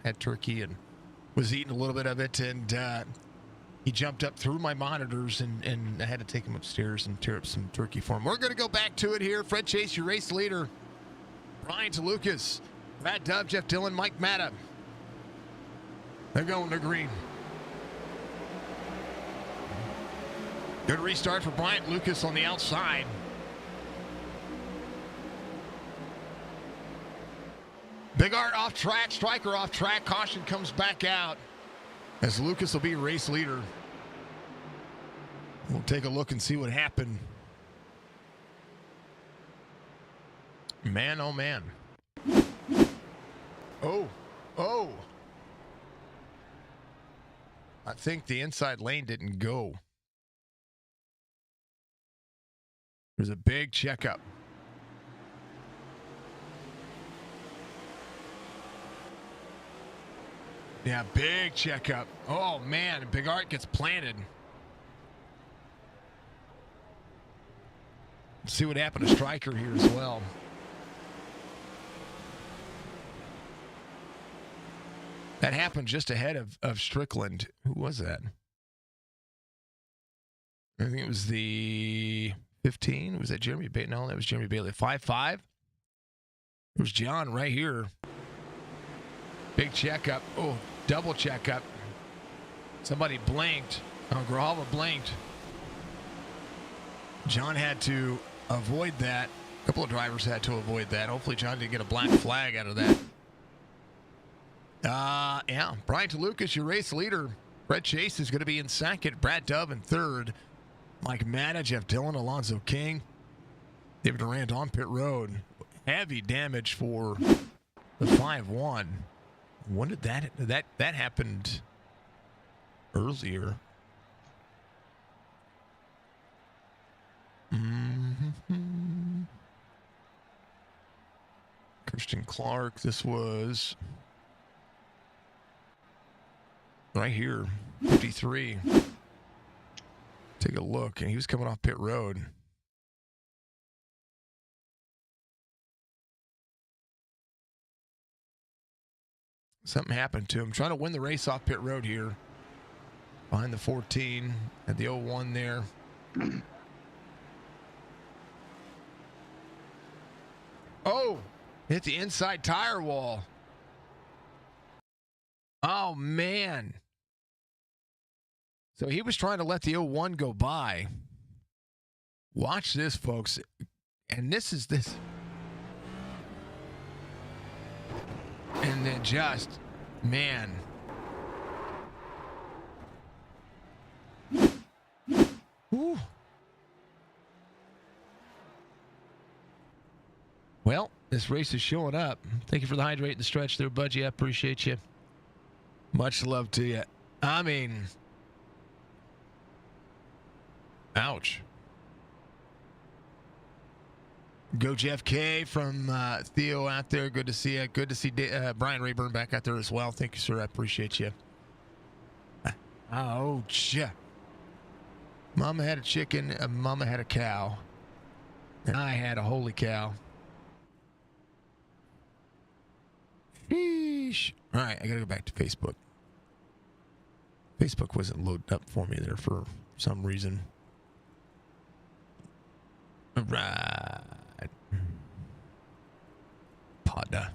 had turkey and was eating a little bit of it, and he jumped up through my monitors, and I had to take him upstairs and tear up some turkey for him. We're going to go back to it here. Fred Chase, your race leader. Brian DeLucas, Matt Dove, Jeff Dillon, Mike Matta. They're going to green. Good restart for Bryant Lucas on the outside. Big Art off track, Striker off track. Caution comes back out as Lucas will be race leader. We'll take a look and see what happened. Man, oh man. Oh. I think the inside lane didn't go. There's a big checkup. Yeah, big checkup. Oh, man. Big Art gets planted. Let's see what happened to Striker here as well. That happened just ahead of Strickland. Who was that? I think it was the 15. Was that Jeremy Bailey? No, that was Jeremy Bailey. 5-5. There's John right here. Big checkup. Oh, double checkup. Somebody blinked. Oh, Grijalva blinked. John had to avoid that. A couple of drivers had to avoid that. Hopefully John didn't get a black flag out of that. Yeah. Brian DeLucas, your race leader. Fred Chase is going to be in second. Brad Dove in third. Mike Matta, Jeff Dillon, Alonzo King. David Durant on pit road. Heavy damage for the 5-1. When did that happened earlier? Christian Clark, this was right here, 53. Take a look, and he was coming off pit road. Something happened to him. Trying to win the race off pit road here. Behind the 14 at the 01 there. Oh, hit the inside tire wall. Oh, man. So he was trying to let the 01 go by. Watch this, folks. And this is this. And then just, man. Whew. Well, this race is showing up. Thank you for the hydrate and the stretch there, Budgie. I appreciate you. Much love to you. I mean, ouch. Go Jeff K from Theo out there. Good to see you. Good to see Brian Rayburn back out there as well. Thank you, sir. I appreciate you. Oh, yeah. Mama had a chicken. Mama had a cow. And I had a holy cow. Sheesh. All right, I got to go back to Facebook. Facebook wasn't loaded up for me there for some reason. All right. Podda.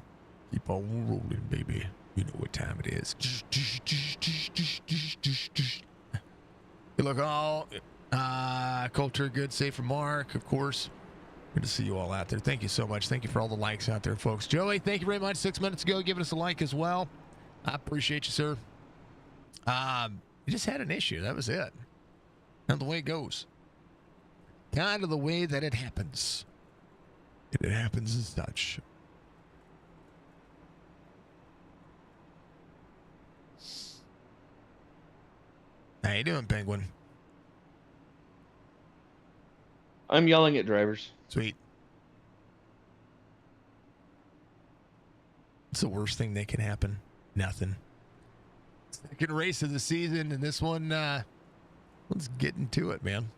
Keep on rolling, baby. You know what time it is. You look all culture good, safe for Mark, of course. Good to see you all out there. Thank you so much. Thank you for all the likes out there, folks. Joey, thank you very much. 6 minutes ago, giving us a like as well. I appreciate you, sir. You just had an issue. That was it. Not the way it goes. Kind of the way that it happens. And it happens as such. How you doing, Penguin? I'm yelling at drivers. Sweet. What's the worst thing that can happen? Nothing. Second race of the season, and this one, let's get into it, man.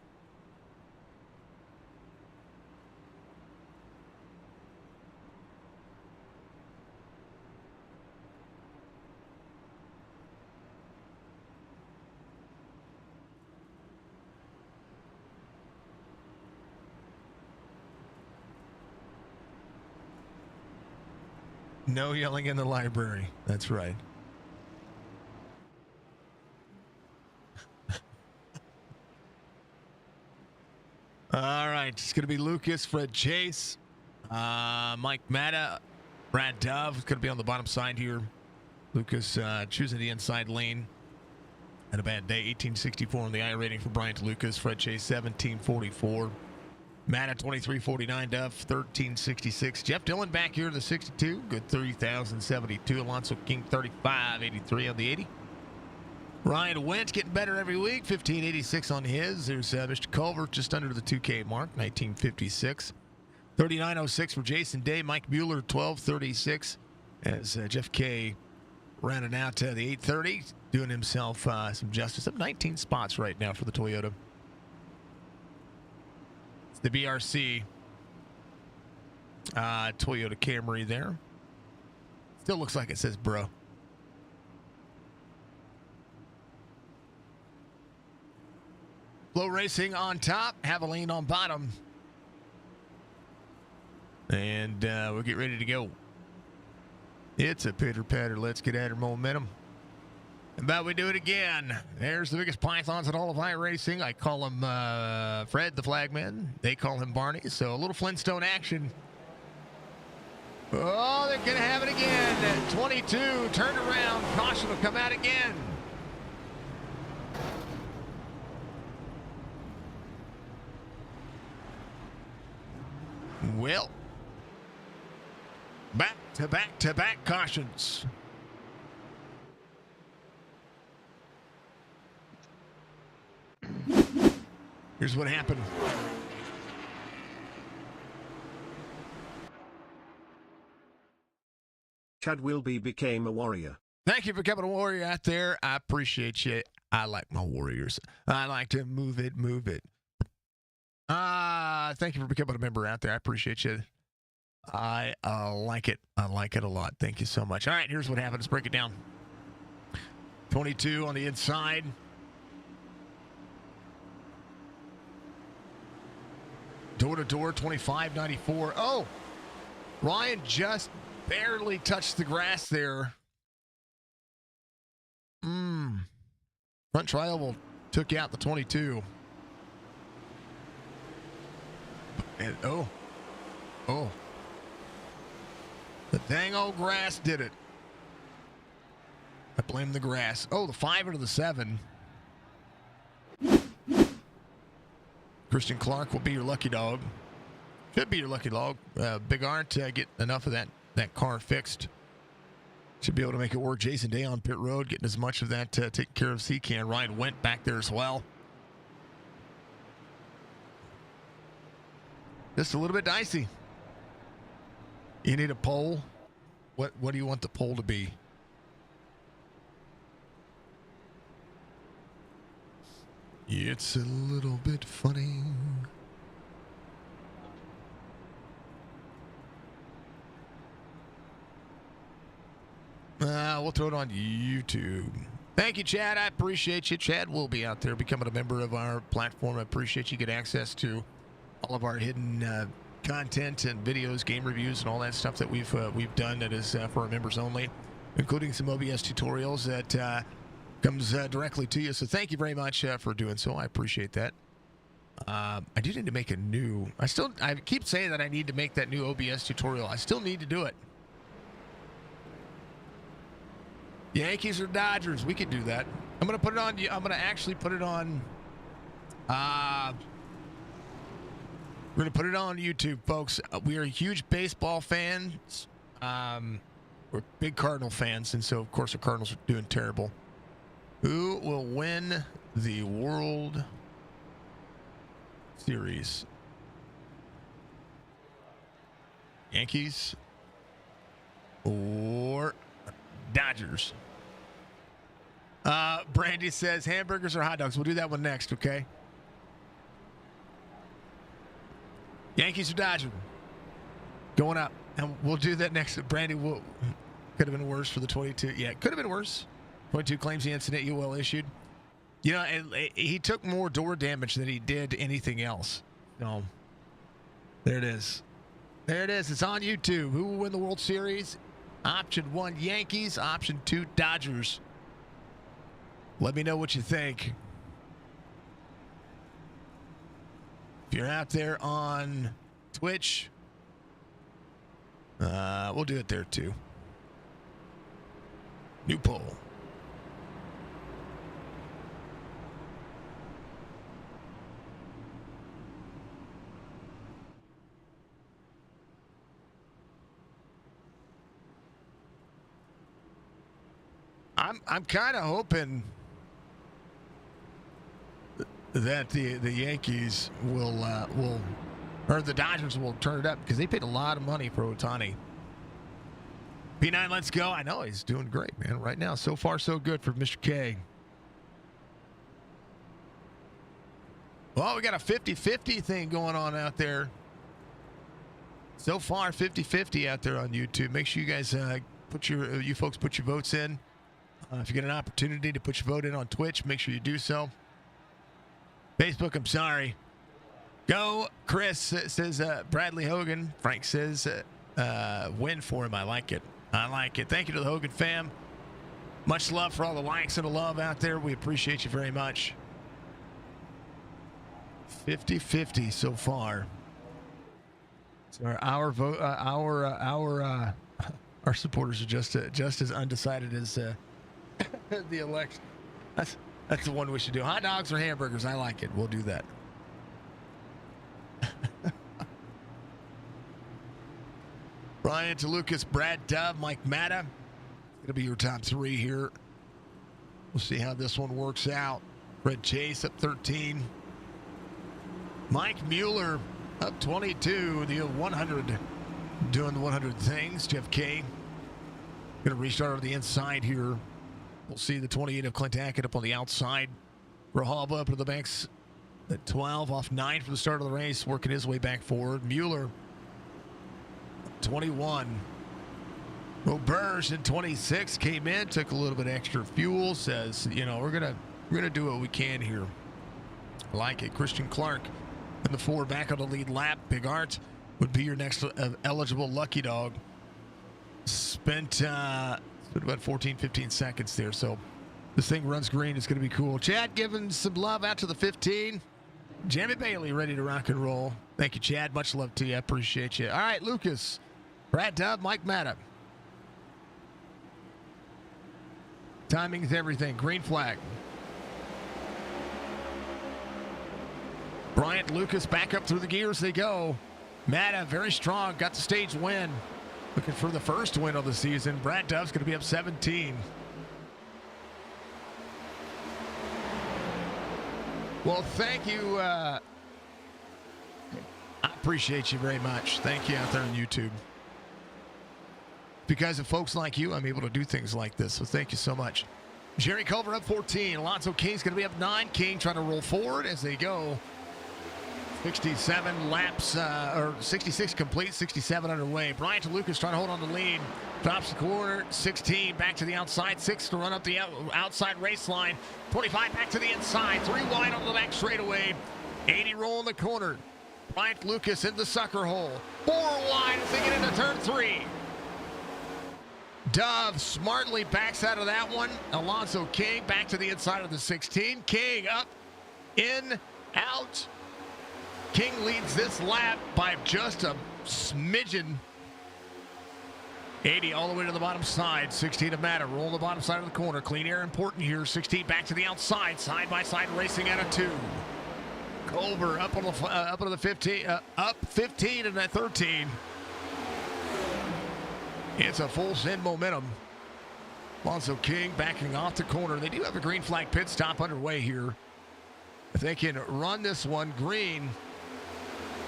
No yelling in the library. That's right. All right. It's going to be Lucas, Fred Chase, Mike Matta, Brad Dove. It's going to be on the bottom side here. Lucas choosing the inside lane. Had a bad day. 1864 on the iRating for Bryant Lucas. Fred Chase, 1744. Matta, 2349. Dove, 1366. Jeff Dillon back here to the 62. Good 30,072. Alonso King, 3583 on the 80. Ryan Wentz getting better every week. 1586 on his. There's Mr. Culver just under the 2K mark. 1956. 3906 for Jason Day. Mike Mueller, 1236. As Jeff K rounding out the 830. Doing himself some justice. Up 19 spots right now for the Toyota. It's the BRC Toyota Camry there. Still looks like it says bro. Flow Racing on top. Havoline on bottom. And we'll get ready to go. It's a pitter patter. Let's get at her momentum. And about we do it again. There's the biggest pythons in all of iRacing. I call him Fred the Flagman. They call him Barney. So a little Flintstone action. Oh, they're going to have it again. 22, turned around. Caution will come out again. Well, back to back to back cautions. Here's what happened. Chad Wilby became a warrior. Thank you for becoming a warrior out there. I appreciate you. I like my warriors. I like to move it, move it. Thank you for becoming a member out there. I appreciate you. I like it. I like it a lot. Thank you so much. All right, here's what happened. Let's break it down. 22 on the inside. Door to door, 25.94. Oh, Ryan just barely touched the grass there. Front tri-oval took out the 22. And oh, the dang old grass did it. I blame the grass. Oh, the 5 into the 7. Christian Clark will be your lucky dog. Should be your lucky dog. Big Arndt get enough of that car fixed. Should be able to make it work. Jason Day on pit road, getting as much of that taken care of as he can. Ryan went back there as well. Just a little bit dicey. You need a poll. What do you want the poll to be? It's a little bit funny. We'll throw it on YouTube. Thank you, Chad. I appreciate you. Chad will be out there becoming a member of our platform. I appreciate you get access to all of our hidden content and videos, game reviews, and all that stuff that we've done that is for our members only, including some OBS tutorials that comes directly to you. So thank you very much for doing so. I appreciate that. I do need to make a new. I keep saying that I need to make that new OBS tutorial. I still need to do it. Yankees or Dodgers? We could do that. I'm gonna put it on. I'm gonna actually put it on. We're gonna put it on YouTube, folks. We are huge baseball fans. We're big Cardinal fans, and so of course the Cardinals are doing terrible. Who will win the World Series? Yankees or Dodgers? Brandy says hamburgers or hot dogs. We'll do that one next, okay? Yankees or Dodgers? Going up. And we'll do that next. Brandy could have been worse for the 22. Yeah, it could have been worse. 22 claims the incident UL issued. You know, he took more door damage than he did anything else. So, there it is. There it is. It's on YouTube. Who will win the World Series? Option 1, Yankees. Option 2, Dodgers. Let me know what you think. If you're out there on Twitch, we'll do it there too. New poll. I'm kind of hoping that the Yankees will or the Dodgers will turn it up because they paid a lot of money for Ohtani. P9, let's go. I know he's doing great, man. Right now, so far so good for Mr. K. Well, we got a 50-50 thing going on out there. So far, 50-50 out there on YouTube. Make sure you guys you folks put your votes in. If you get an opportunity to put your vote in on Twitch, make sure you do so. Facebook, I'm sorry. Go, Chris says Bradley Hogan. Frank says win for him. I like it. I like it. Thank you to the Hogan fam. Much love for all the likes and the love out there. We appreciate you very much. 50-50 so far. So our vote, our supporters are just as undecided as the election. That's the one we should do. Hot dogs or hamburgers? I like it. We'll do that. Brian to Lucas, Brad Dove, Mike Matta. It'll be your top 3 here. We'll see how this one works out. Fred Chase up 13. Mike Mueller up 22. The 100 doing the 100 things. Jeff K. Going to restart on the inside here. We'll see the 28 of Clint Hackett up on the outside. Grijalva up to the banks at 12 off 9 for the start of the race, working his way back forward. Mueller 21. Roberge in 26 came in, took a little bit extra fuel. Says, we're gonna do what we can here. I like it. Christian Clark in the 4 back on the lead lap. Big Art would be your next eligible lucky dog. Spent about 14-15 seconds there, so this thing runs green. It's going to be cool. Chad giving some love out to the 15. Jamie Bailey ready to rock and roll. Thank you, Chad. Much love to you. I appreciate you. All right, Lucas, Brad Dove, Mike Matta. Timing is everything. Green flag. Bryant, Lucas back up through the gears they go. Matta very strong. Got the stage win. Looking for the first win of the season. Brad Dove's going to be up 17. Well, thank you. I appreciate you very much. Thank you out there on YouTube. Because of folks like you, I'm able to do things like this. So thank you so much. Jerry Culver up 14. Alonzo King's going to be up 9. King trying to roll forward as they go. 67 laps, or 66 complete, 67 underway. Bryant to Lucas trying to hold on the lead. Drops the corner, 16 back to the outside, 6 to run up the outside race line. 25 back to the inside, 3 wide on the back straightaway. 80 rolling the corner. Bryant Lucas in the sucker hole. 4 wide as they get into turn 3. Dove smartly backs out of that one. Alonzo King back to the inside of the 16. King up, in, out. King leads this lap by just a smidgen. 80 all the way to the bottom side. 16 to Matta. Roll the bottom side of the corner. Clean air important here. 16 back to the outside. Side by side racing out of 2. Culver up on the 15. Up 15 and that 13. It's a full send momentum. Alonzo King backing off the corner. They do have a green flag pit stop underway here. If they can run this one green,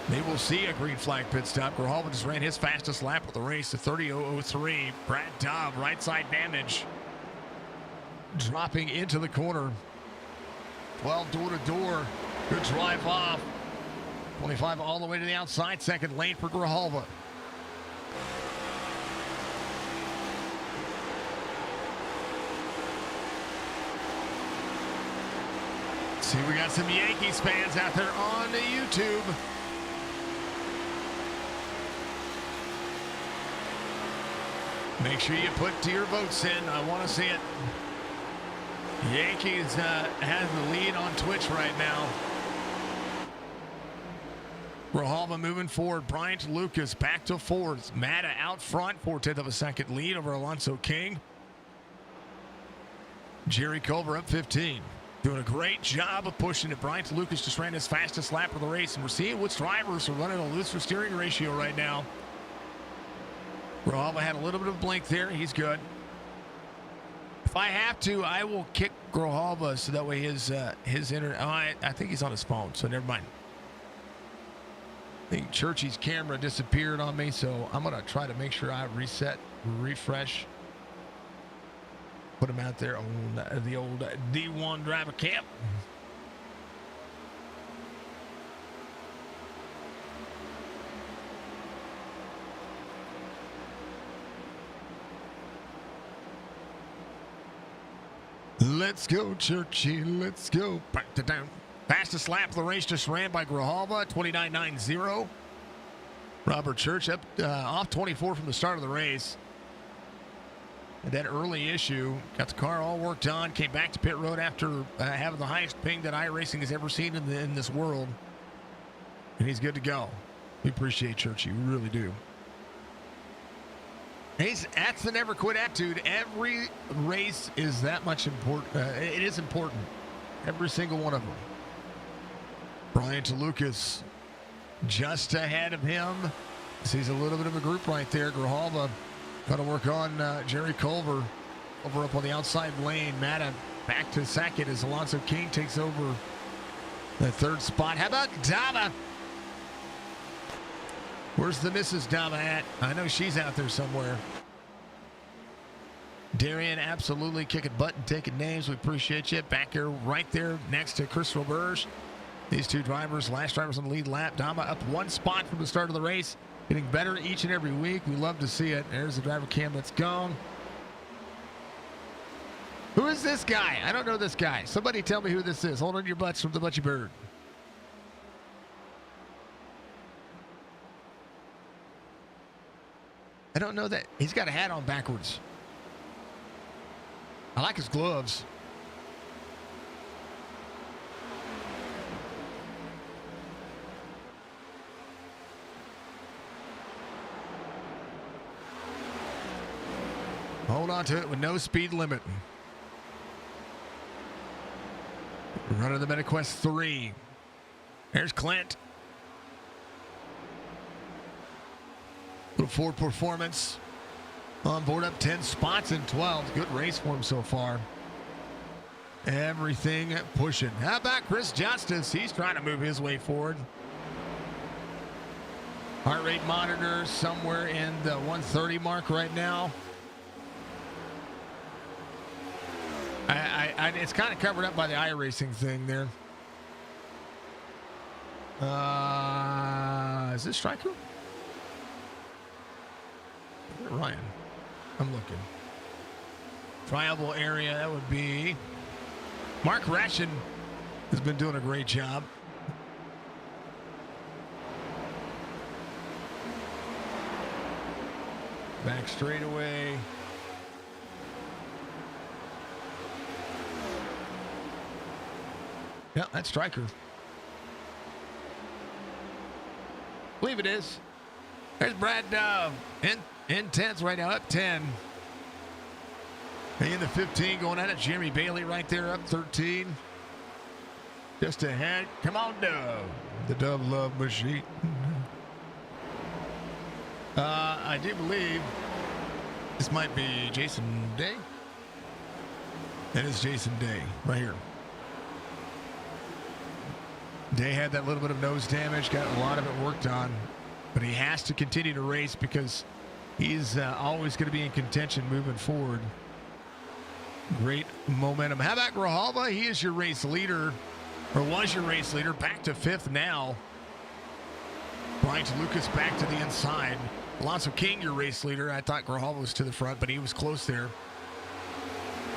they will see a green flag pit stop. Grijalva just ran his fastest lap of the race at 30.003. Brad Dove, right side damage. Dropping into the corner. 12 door to door. Good drive off. 25 all the way to the outside. Second lane for Grijalva. See, we got some Yankees fans out there on the YouTube. Make sure you put your votes in. I want to see it. Yankees has the lead on Twitch right now. Grijalva moving forward. Bryant Lucas back to fourth. Mata out front. 4/10 of a second lead over Alonso King. Jerry Culver up 15. Doing a great job of pushing it. Bryant Lucas just ran his fastest lap of the race. And we're seeing which drivers are running a looser steering ratio right now. Grijalva had a little bit of a blink there. He's good. If I have to, I will kick Grijalva so that way his internet. Oh, I think he's on his phone, so never mind. I think Churchy's camera disappeared on me, so I'm going to try to make sure I reset, refresh, put him out there on the old D1 driver cam. Let's go, Churchy. Let's go. Back to down. Fastest lap of the race just ran by Grijalva, 29.90. Robert Church up off 24 from the start of the race. And that early issue, got the car all worked on, came back to pit road after having the highest ping that iRacing has ever seen in this world. And he's good to go. We appreciate Churchy. We really do. That's the never quit attitude. Every race is that much important. It is important. Every single one of them. Bryant Lucas just ahead of him. Sees a little bit of a group right there. Grijalva got to work on Jerry Culver over up on the outside lane. Mata back to second as Alonso King takes over the third spot. How about Dama? Where's the Mrs. Dama at? I know she's out there somewhere. Darian absolutely kicking butt and taking names. We appreciate you. Back here, right there next to Chris Roberge. These two drivers, last drivers on the lead lap. Dama up one spot from the start of the race. Getting better each and every week. We love to see it. There's the driver cam that's gone. Who is this guy? I don't know this guy. Somebody tell me who this is. Hold on your butts from the Butchie Bird. I don't know that. He's got a hat on backwards. I like his gloves. Hold on to it with no speed limit. Running the MetaQuest 3. There's Clint. Little Ford performance. On board up 10 spots in 12. Good race for him so far. Everything pushing. How about Chris Justice? He's trying to move his way forward. Heart rate monitor somewhere in the 130 mark right now. It's kind of covered up by the iRacing thing there. Is this Stryker? Ryan. I'm looking. Triable area, that would be Mark Ration has been doing a great job. Back straightaway. Yeah, that's Stryker. I believe it is. There's Brad Dove. Intense right now, up 10. In the 15 going at it. Jeremy Bailey right there, up 13. Just ahead. Come on, Dove. The Dove Love Machine. I do believe this might be Jason Day. That is Jason Day right here. Day had that little bit of nose damage, got a lot of it worked on, but he has to continue to race because he's always going to be in contention moving forward. Great momentum. How about Grijalva? He is your race leader, or was your race leader, back to fifth now. Bryant Lucas back to the inside. Alonso King, your race leader. I thought Grijalva was to the front, but he was close there.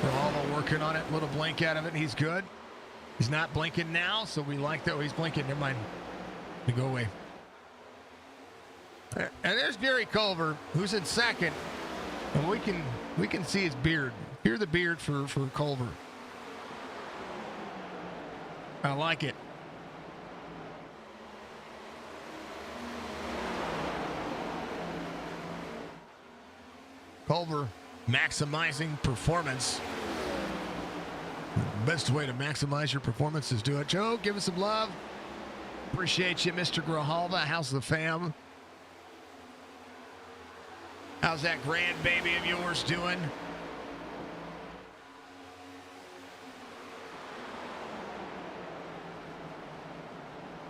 Grijalva working on it, little blink out of it. He's good. He's not blinking now, so we like that. Oh, he's blinking. Never mind. We go away. And there's Jerry Culver, who's in second. And we can see his beard. Hear the beard for Culver. I like it. Culver maximizing performance. Best way to maximize your performance is do it. Joe, give us some love. Appreciate you, Mr. Grijalva. How's the fam? How's that grandbaby of yours doing?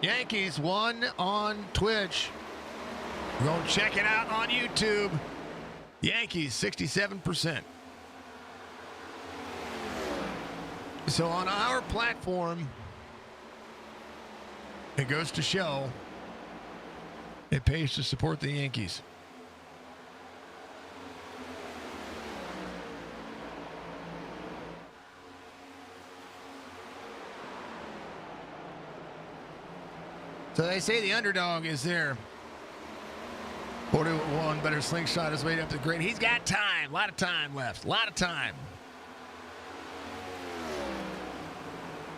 Yankees won on Twitch. Go check it out on YouTube. Yankees 67%. So on our platform, it goes to show it pays to support the Yankees. So they say the underdog is there. 41, better slingshot his way up to the grid. He's got time. A lot of time left. A lot of time.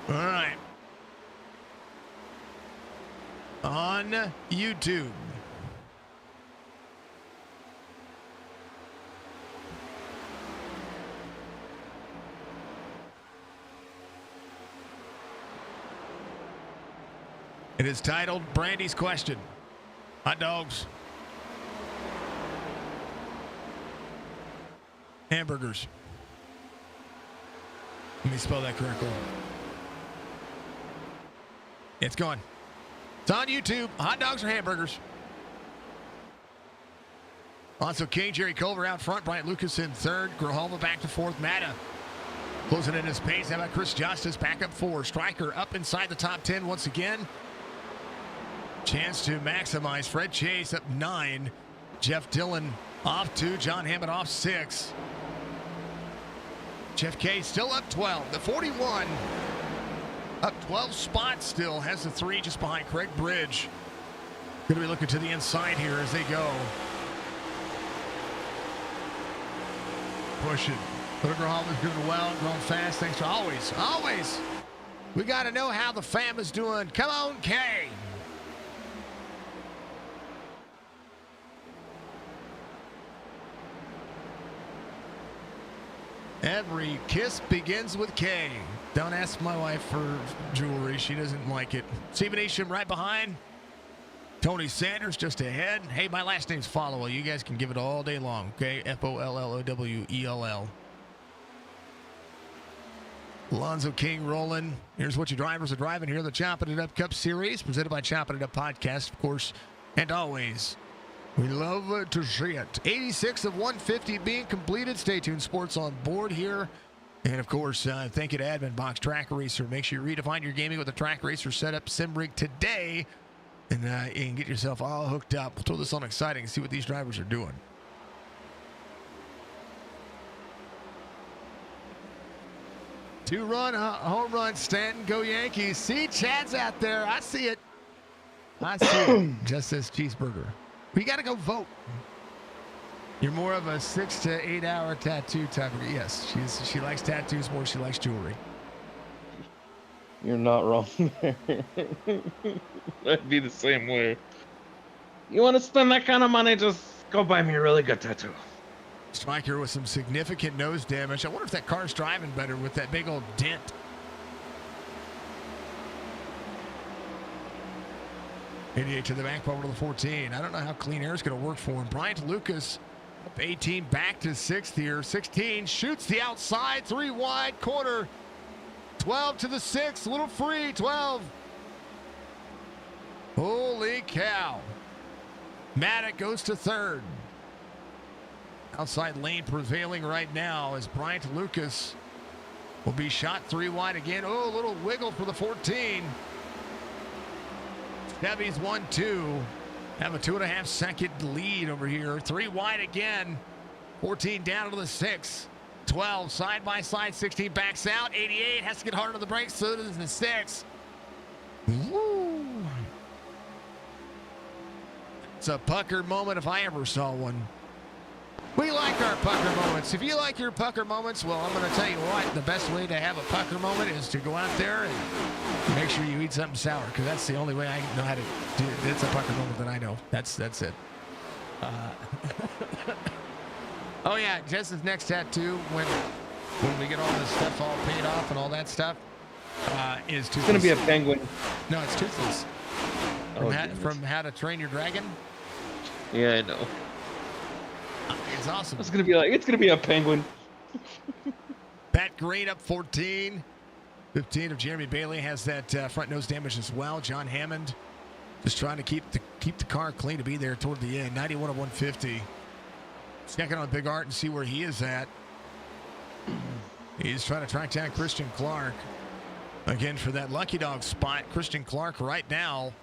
All right. On YouTube. It is titled Brandy's Question. Hot dogs. Hamburgers. Let me spell that correctly. It's gone. It's on YouTube. Hot dogs or hamburgers? Also, King, Jerry Culver out front. Bryant Lucas in third. Grijalva back to fourth. Mata closing in his pace. How about Chris Justice back up four? Stryker up inside the top 10 once again. Chance to maximize. Fred Chase up 9. Jeff Dillon off 2. John Hammond off 6. Jeff K still up 12. The 41 up 12 spots still. Has the 3 just behind Craig Bridge. Going to be looking to the inside here as they go. Pushing. Grijalva's doing well, growing fast. Thanks for always. We got to know how the fam is doing. Come on, K. Every kiss begins with K. Don't ask my wife for jewelry. She doesn't like it. Stephen Isham right behind. Tony Sanders just ahead. Hey, my last name's Followell. You guys can give it all day long, okay? Followell. Alonzo King rolling. Here's what your drivers are driving here. The Chopp'N It Up Cup Series presented by Chopp'N It Up Podcast, of course, and always. We love to see it. 86 of 150 being completed. Stay tuned, sports on board here. And, of course, thank you to Admin Box Track Racer. Make sure you redefine your gaming with the Track Racer setup sim rig today and get yourself all hooked up. We'll throw this on exciting and see what these drivers are doing. Two-run home run, Stanton. Go Yankees. See, Chad's out there. I see it. Just says cheeseburger. We got to go vote. You're more of a 6 to 8 hour tattoo type of. Yes, she likes tattoos more. She likes jewelry. You're not wrong there. I'd be the same way. You want to spend that kind of money? Just go buy me a really good tattoo. Striker with some significant nose damage. I wonder if that car's driving better with that big old dent. '88 to the back, over to the 14. I don't know how clean air is going to work for him. Bryant Lucas up 18, back to 6th here. 16 shoots the outside, 3 wide corner. 12 to the 6, a little free. 12. Holy cow! Maddock goes to 3rd. Outside lane prevailing right now as Bryant Lucas will be shot 3 wide again. Oh, a little wiggle for the 14. Chevy's 1-2. Have a 2.5 second lead over here. 3 wide again. 14 down to the 6. 12 side by side. 16 backs out. 88 has to get harder on the brakes. So does the 6. Woo. It's a pucker moment if I ever saw one. We like our pucker moments. If you like your pucker moments, well, I'm going to tell you what, the best way to have a pucker moment is to go out there and make sure you eat something sour, because that's the only way I know how to do it. It's a pucker moment that I know. That's it. Oh, yeah, Jess's next tattoo, when we get all this stuff all paid off and all that stuff, is Toothless. It's going to be a penguin. No, it's Toothless. From How to Train Your Dragon? Yeah, I know. It's awesome. It's gonna be a penguin. Pat Green up 14. 15 of Jeremy Bailey has that front nose damage as well. John Hammond just trying to keep the car clean to be there toward the end. 91 of 150. Checking on Big Art and see where he is at. He's trying to track down Christian Clark again for that lucky dog spot. Christian Clark right now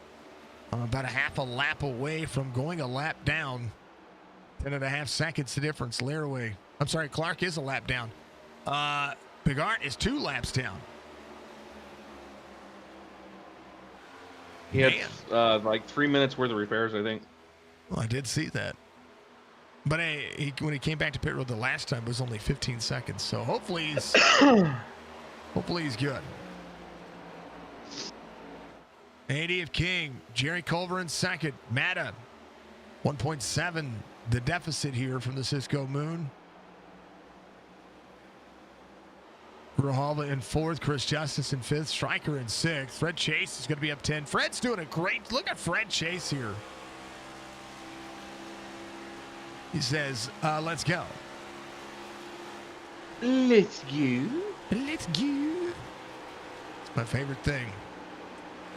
about a half a lap away from going a lap down. 10.5 seconds the difference. Clark is a lap down. Big Art is 2 laps down. He had like 3 minutes worth of repairs, I think. Well, I did see that. But when he came back to pit road the last time, it was only 15 seconds. So hopefully he's good. 80 of King. Jerry Culver in second. Matta 1.7. The deficit here from the Cisco Moon. Grijalva in 4th. Chris Justice in 5th. Stryker in 6th. Fred Chase is going to be up 10. Fred's doing a great... Look at Fred Chase here. He says, let's go. Let's go. Let's go. It's my favorite thing.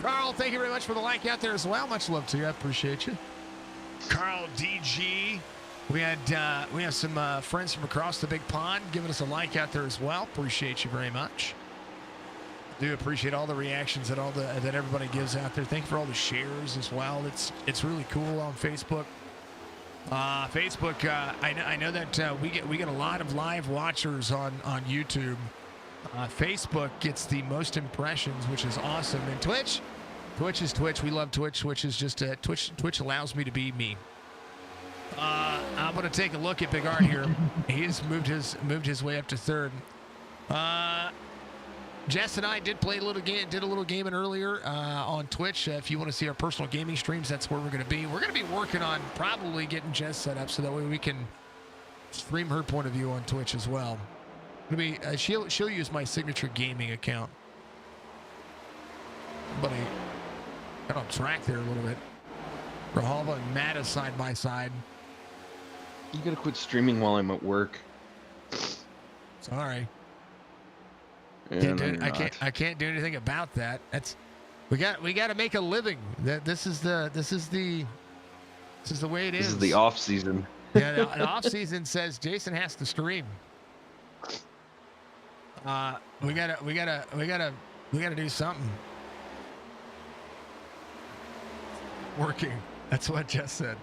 Carl, thank you very much for the like out there as well. Much love to you. I appreciate you. Carl DG. We have some friends from across the big pond giving us a like out there as well. Appreciate you very much. Do appreciate all the reactions that that everybody gives out there. Thank you for all the shares as well. It's really cool on Facebook. I know that we get a lot of live watchers on YouTube. Facebook gets the most impressions, which is awesome. And Twitch is Twitch. We love Twitch. Twitch is just Twitch allows me to be me. I'm gonna take a look at Big Art here. He's moved his way up to 3rd. Jess and I did a little gaming earlier on Twitch. If you want to see our personal gaming streams, that's where we're going to be. We're going to be working on probably getting Jess set up so that way we can stream her point of view on Twitch as well. She'll use my signature gaming account. But I got on track there a little bit. Grijalva and Matta side by side. You gotta quit streaming while I'm at work. Sorry. And I can't do anything about that. We got to make a living. This is the way it is. This is the off season. Yeah, the off season says Jason has to stream. We gotta do something. Working. That's what Jess said.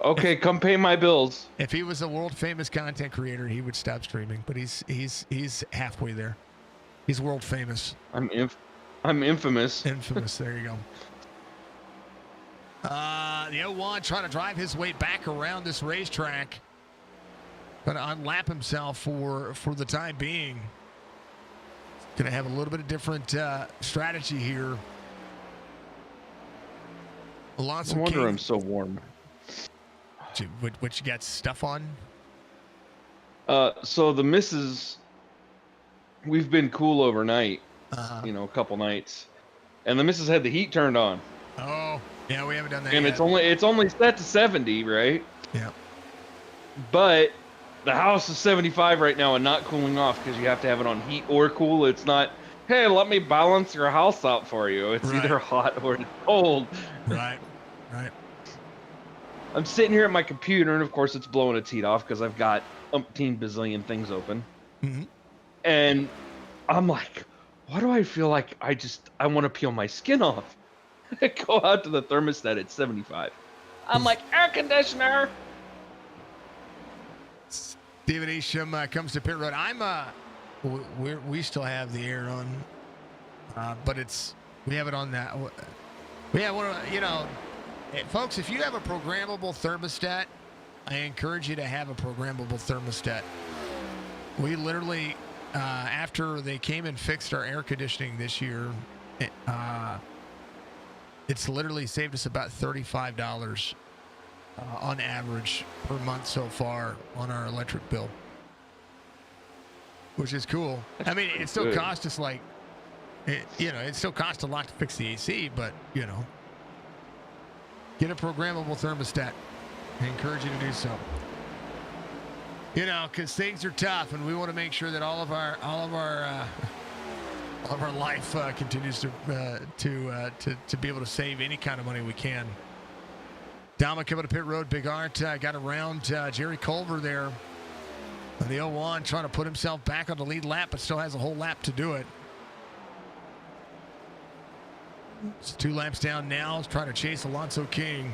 Okay, come pay my bills. If he was a world famous content creator, he would stop streaming. But he's halfway there. He's world famous. I'm infamous. Infamous. There you go. The 01 trying to drive his way back around this racetrack. Going to unlap himself for the time being. Going to have a little bit of different strategy here. Alonso No wonder King. I'm so warm. What you got stuff on? So the missus, we've been cool overnight. Uh-huh. A couple nights, and the missus had the heat turned on. Oh, yeah, we haven't done that And yet. it's only set to 70, right? Yeah. But the house is 75 right now and not cooling off because you have to have it on heat or cool. It's not, hey, let me balance your house out for you. It's Right. either hot or it's cold. Right. I'm sitting here at my computer, and of course it's blowing its heat off because I've got umpteen bazillion things open. Mm-hmm. And I'm like, why do I feel like I want to peel my skin off? I go out to the thermostat at 75. I'm like, air conditioner. David Isham comes to pit road. We still have the air on, but we have it on that. We have one of Folks, if you have a programmable thermostat, I encourage you to have a programmable thermostat. We literally, after they came and fixed our air conditioning this year, it's literally saved us about $35 on average per month so far on our electric bill, which is cool. I mean, it still costs us like, it still costs a lot to fix the AC, but, get a programmable thermostat. I encourage you to do so. Because things are tough, and we want to make sure that all of our life continues to be able to save any kind of money we can. Dama coming to pit road. Big Art got around Jerry Culver there on the 01, trying to put himself back on the lead lap, but still has a whole lap to do it. It's 2 laps down now. He's trying to chase Alonso King.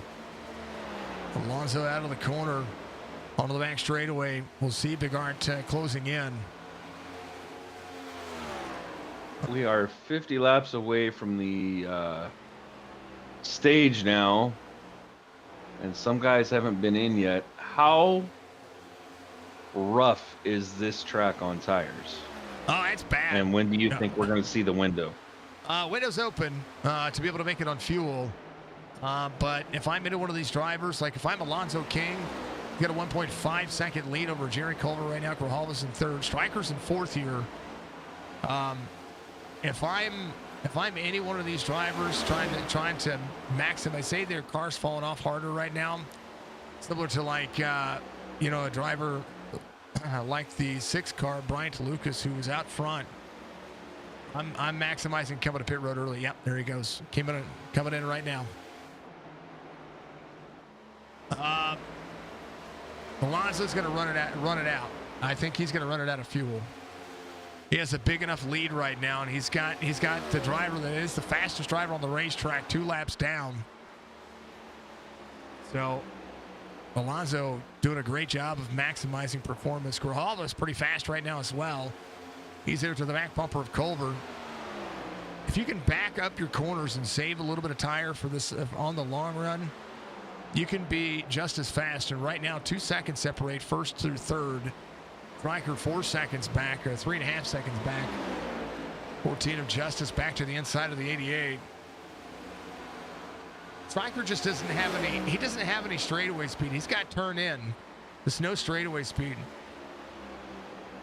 Alonso out of the corner onto the back straightaway. We'll see Big Art closing in. We are 50 laps away from the stage now, and some guys haven't been in yet. How rough is this track on tires? Oh, it's bad. And when do you think we're going to see the window? Window's open to be able to make it on fuel. But if I'm into one of these drivers, like if I'm Alonso King, you got a 1.5 second lead over Jerry Culver right now. Grijalva's in third. Striker's in fourth here. If I'm any one of these drivers trying to maximize, say their car's falling off harder right now, similar to like a driver like the 6 car Bryant Lucas, who was out front. I'm maximizing coming to pit road early. Yep, there he goes. Coming in right now. Alonso's going to run it out. I think he's going to run it out of fuel. He has a big enough lead right now, and he's got the driver that is the fastest driver on the racetrack 2 laps down. So Alonso doing a great job of maximizing performance. Grijalva's pretty fast right now as well. He's there to the back bumper of Culver. If you can back up your corners and save a little bit of tire for this on the long run, you can be just as fast. And right now, 2 seconds separate first through third. Stryker 4 seconds back, or 3.5 seconds back. 14 of Justice back to the inside of the 88. Stryker just doesn't have any straightaway speed. He's got turn in. There's no straightaway speed,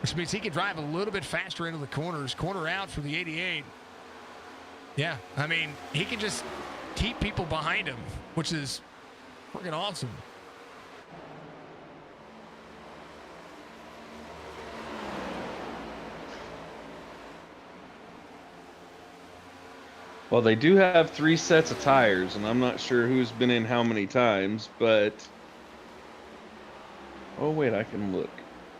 which means he can drive a little bit faster into the corners. Corner out for the 88. Yeah, I mean, he can just keep people behind him, which is freaking awesome. Well, they do have 3 sets of tires, and I'm not sure who's been in how many times, but... Oh, wait, I can look.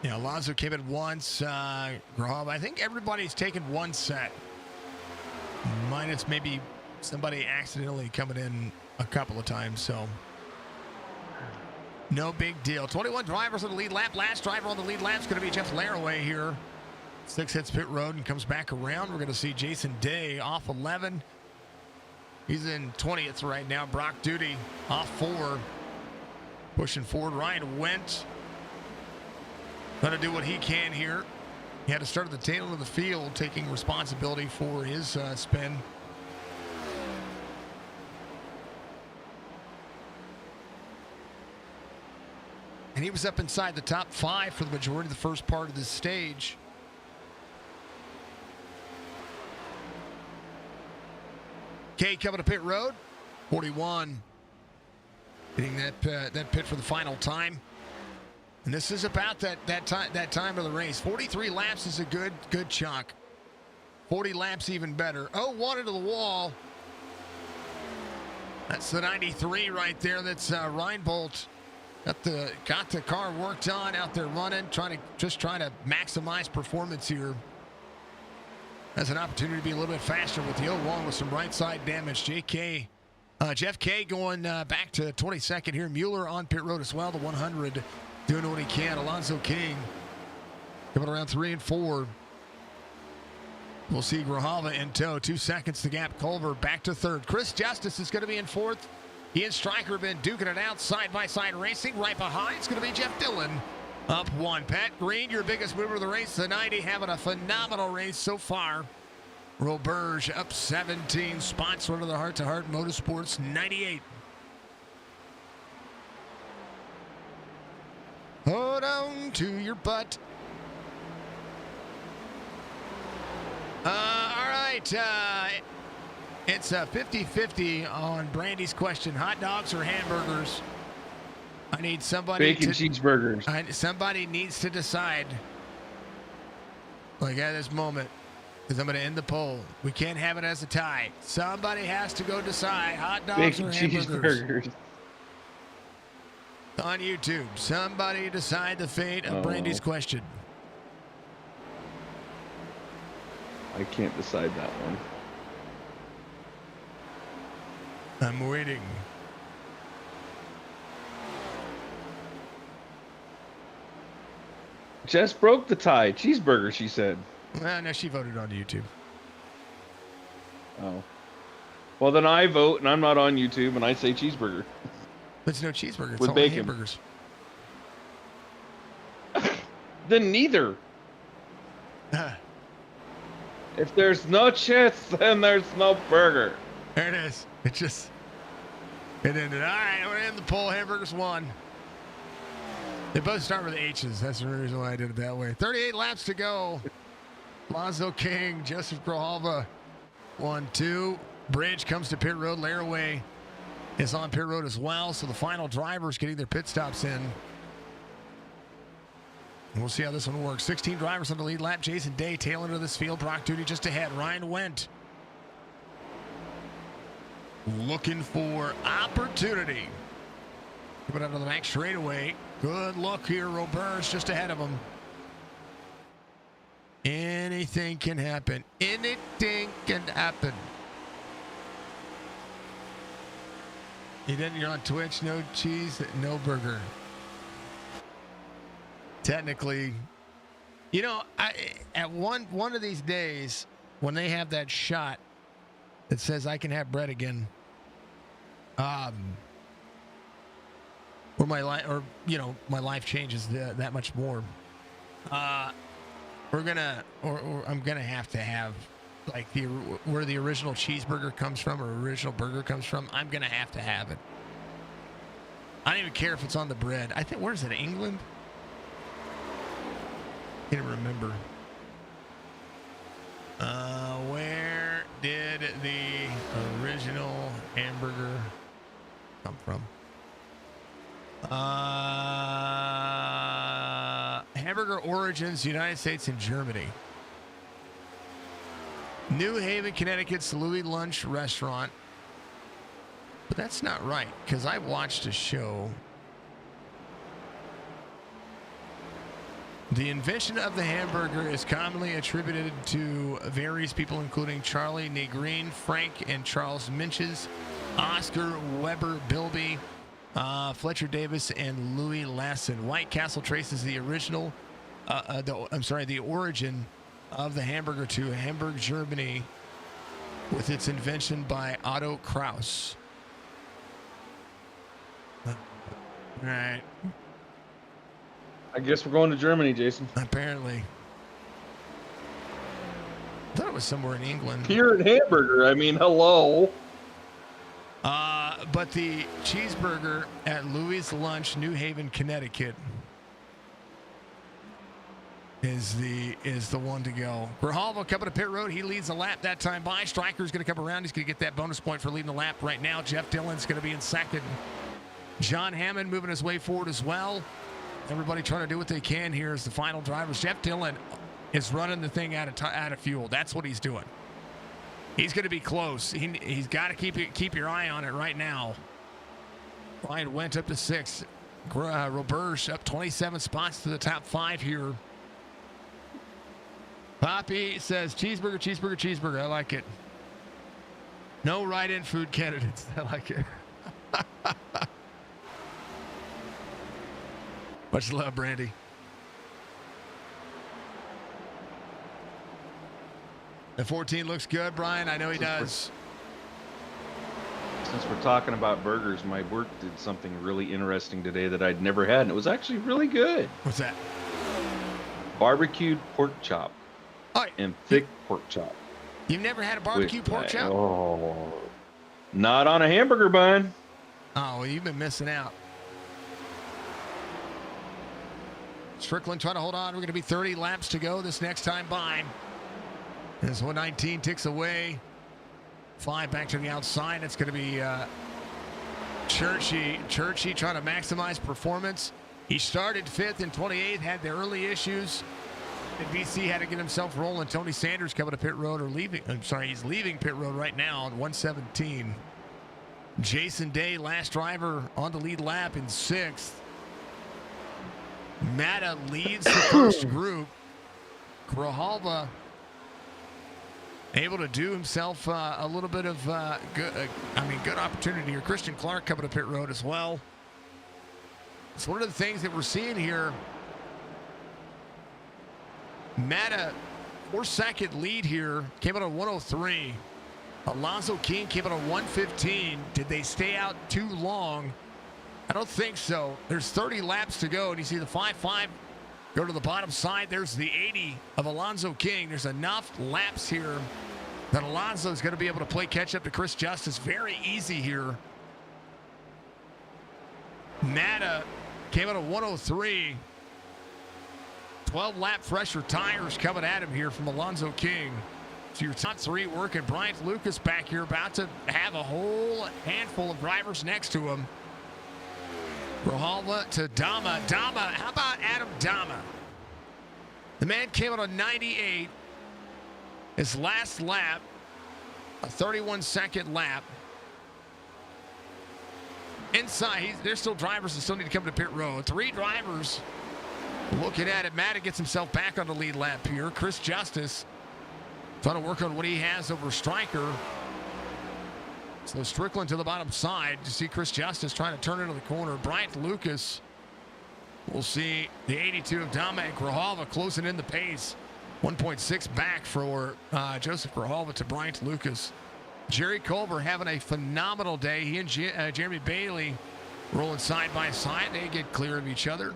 Yeah, Alonso came in once. Grijalva, I think everybody's taken 1 set. Minus maybe somebody accidentally coming in a couple of times, so no big deal. 21 drivers on the lead lap. Last driver on the lead lap is going to be Jeff Laraway here. 6 hits pit road and comes back around. We're going to see Jason Day off 11. He's in 20th right now. Brock Duty off 4. Pushing forward. Ryan Wendt going to do what he can here. He had to start at the tail end of the field, taking responsibility for his spin. And he was up inside the top 5 for the majority of the first part of this stage. K coming to pit road, 41. Hitting that pit for the final time. And this is about that time of the race. 43 laps is a good chunk. 40 laps even better. Oh, 1 into the wall. That's the 93 right there. That's Reinbold. Got the car worked on out there running, trying to maximize performance here. Has an opportunity to be a little bit faster with the 01 with some right side damage. Jeff K going back to 22nd here. Mueller on pit road as well. The 100 doing what he can. Alonso King coming around 3 and 4. We'll see Grijalva in tow. 2 seconds to gap Culver back to third. Chris Justice is going to be in fourth. He and Stryker have been duking it out side-by-side racing. Right behind, it's going to be Jeff Dillon. Up one. Pat Green, your biggest mover of the race, the 90, having a phenomenal race so far. Roberge up 17 spots, one of the heart-to-heart Motorsports 98. Hold on to your butt. All right. It's a 50-50 on Brandy's question. Hot dogs or hamburgers? I need somebody Bacon cheeseburgers. Somebody needs to decide. Like at this moment. Because I'm going to end the poll. We can't have it as a tie. Somebody has to go decide. Hot dogs Bacon or hamburgers? cheeseburgers. On YouTube. Somebody decide the fate of Brandy's question. I can't decide that one. I'm waiting. Jess broke the tie. Cheeseburger, she said. Well, no, she voted on YouTube. Oh. Well, then I vote, and I'm not on YouTube, and I say cheeseburger. But it's no cheeseburger. It's With all bacon. hamburgers. Then neither. If there's no chips, then there's no burger. There it is. It ended. All right, we're going to end the poll. Hamburgers won. They both start with H's. That's the reason why I did it that way. 38 laps to go. Lazo King, Joseph Grijalva, 1-2. Bridge comes to pit road. Laraway is on pit road as well. So the final drivers getting their pit stops in. And we'll see how this one works. 16 drivers on the lead lap. Jason Day, tail end of this field. Brock Duty just ahead. Ryan Wendt looking for opportunity. Put out of the back straightaway. Good look here. Roberge just ahead of him. Anything can happen. Anything can happen. You're on Twitch. No cheese, no burger. Technically, you know, at one of these days when they have that shot that says I can have bread again, or my life, or you know, my life changes that much more. I'm gonna have to have like where the original cheeseburger comes from or original burger comes from. I'm gonna have to have it. I don't even care if it's on the bread. I think, where is it? England? Can't remember. Where did the original hamburger come from? Hamburger origins, United States and Germany. New Haven, Connecticut's Louis Lunch Restaurant. But that's not right, because I watched a show. The invention of the hamburger is commonly attributed to various people, including Charlie Negreen, Frank and Charles Minches, Oscar Weber Bilby, Fletcher Davis, and Louis Lassen. White Castle traces the the origin of the hamburger to Hamburg, Germany, with its invention by Otto Kraus. All right. I guess we're going to Germany, Jason. Apparently. I thought it was somewhere in England. Here at hamburger, I mean, hello. But the cheeseburger at Louis Lunch, New Haven, Connecticut, is the one to go. Grijalva coming to pit road. He leads the lap that time by. Stryker's going to come around. He's going to get that bonus point for leading the lap right now. Jeff Dillon's going to be in second. John Hammond moving his way forward as well. Everybody trying to do what they can here as the final drivers. Jeff Dillon is running the thing out of fuel. That's what he's doing. He's going to be close. He's got to keep your eye on it right now. Ryan went up to 6th. Roberge up 27 spots to the top 5 here. Poppy says cheeseburger, cheeseburger, cheeseburger. I like it. No write-in food candidates. I like it. Much love, Brandy. The 14 looks good, Brian. I know he does. Since we're talking about burgers, my work did something really interesting today that I'd never had, and it was actually really good. What's that? Barbecued pork chop Oh, and thick pork chop. you've never had a barbecue pork chop? Oh, not on a hamburger bun. Oh, well, you've been missing out. Strickland trying to hold on. We're going to be 30 laps to go this next time by. As 119 ticks away. 5 back to the outside. It's going to be Churchy trying to maximize performance. He started 5th and 28th, had the early issues. And BC had to get himself rolling. Tony Sanders coming to pit road or leaving. I'm sorry, he's leaving pit road right now on 117. Jason Day, last driver on the lead lap in 6th. Matta leads the first group. Grijalva able to do himself a little bit of good opportunity here. Christian Clark coming to pit road as well. It's one of the things that we're seeing here. Matta, 4-second lead here, came out on 103. Alonzo King came out on 115. Did they stay out too long? I don't think so. There's 30 laps to go, and you see the 5.5 go to the bottom side. There's the 80 of Alonzo King. There's enough laps here that Alonzo is going to be able to play catch up to Chris Justice very easy here. Matta came out of 103. 12-lap fresher tires coming at him here from Alonzo King. So your top 3 working. Bryant Lucas back here about to have a whole handful of drivers next to him. Grijalva to Dama. How about Adam Dama? The man came out on 98. His last lap, a 31-second lap. Inside, there's still drivers that still need to come to pit road. 3 drivers looking at it. Matta gets himself back on the lead lap here. Chris Justice trying to work on what he has over Stryker. So Strickland to the bottom side. You see Chris Justice trying to turn into the corner. Bryant Lucas. We'll see the 82 of Dama and Grijalva closing in the pace. 1.6 back for Joseph Grijalva to Bryant Lucas. Jerry Culver having a phenomenal day. He and Jeremy Bailey rolling side by side. They get clear of each other.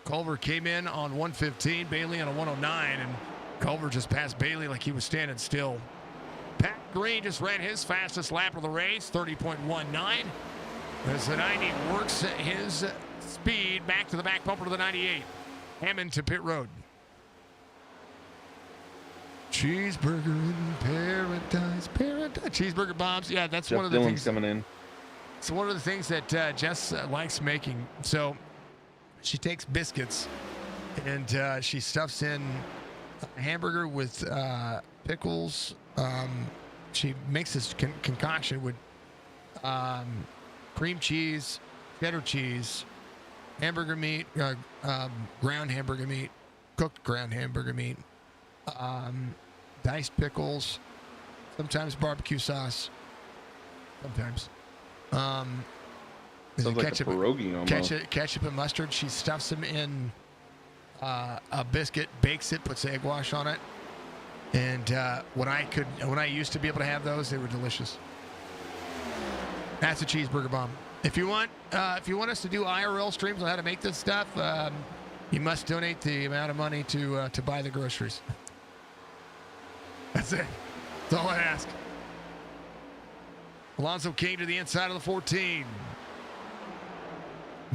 Culver came in on 115, Bailey on a 109, and Culver just passed Bailey like he was standing still. Pat Green just ran his fastest lap of the race, 30.19. As the 90 works his speed back to the back bumper to the 98. Hammond to pit road. Cheeseburger in paradise. Cheeseburger bombs. Yeah, that's Jeff one of the Dillon's things. coming in. It's one of the things that Jess likes making. So she takes biscuits and she stuffs in a hamburger with pickles. She makes this concoction with cream cheese, cheddar cheese, hamburger meat, ground hamburger meat, cooked ground hamburger meat, diced pickles, sometimes barbecue sauce, sometimes. Sounds like ketchup, a pierogi almost. Ketchup and mustard. She stuffs them in a biscuit, bakes it, puts egg wash on it. And when I used to be able to have those, they were delicious. That's a cheeseburger bomb. If you want us to do IRL streams on how to make this stuff, you must donate the amount of money to buy the groceries. That's it. That's all I ask. Alonzo King to the inside of the 14.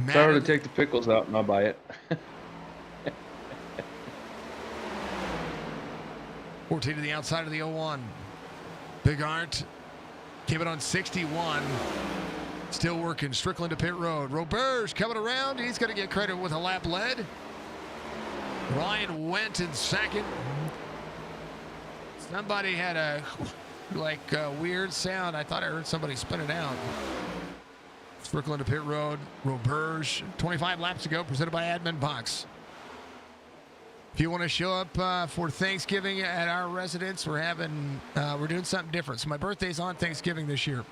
Tell her to take the pickles out and I'll buy it. 14 to the outside of the 01. Big Art came it on 61. Still working. Strickland to pit road. Roberge coming around. He's going to get credit with a lap led. Ryan went in second. Somebody had a weird sound. I thought I heard somebody spin it out. Strickland to pit road. Roberge. 25 laps to go. Presented by Admin Box. If you want to show up for Thanksgiving at our residence, we're doing something different. So my birthday's on Thanksgiving this year.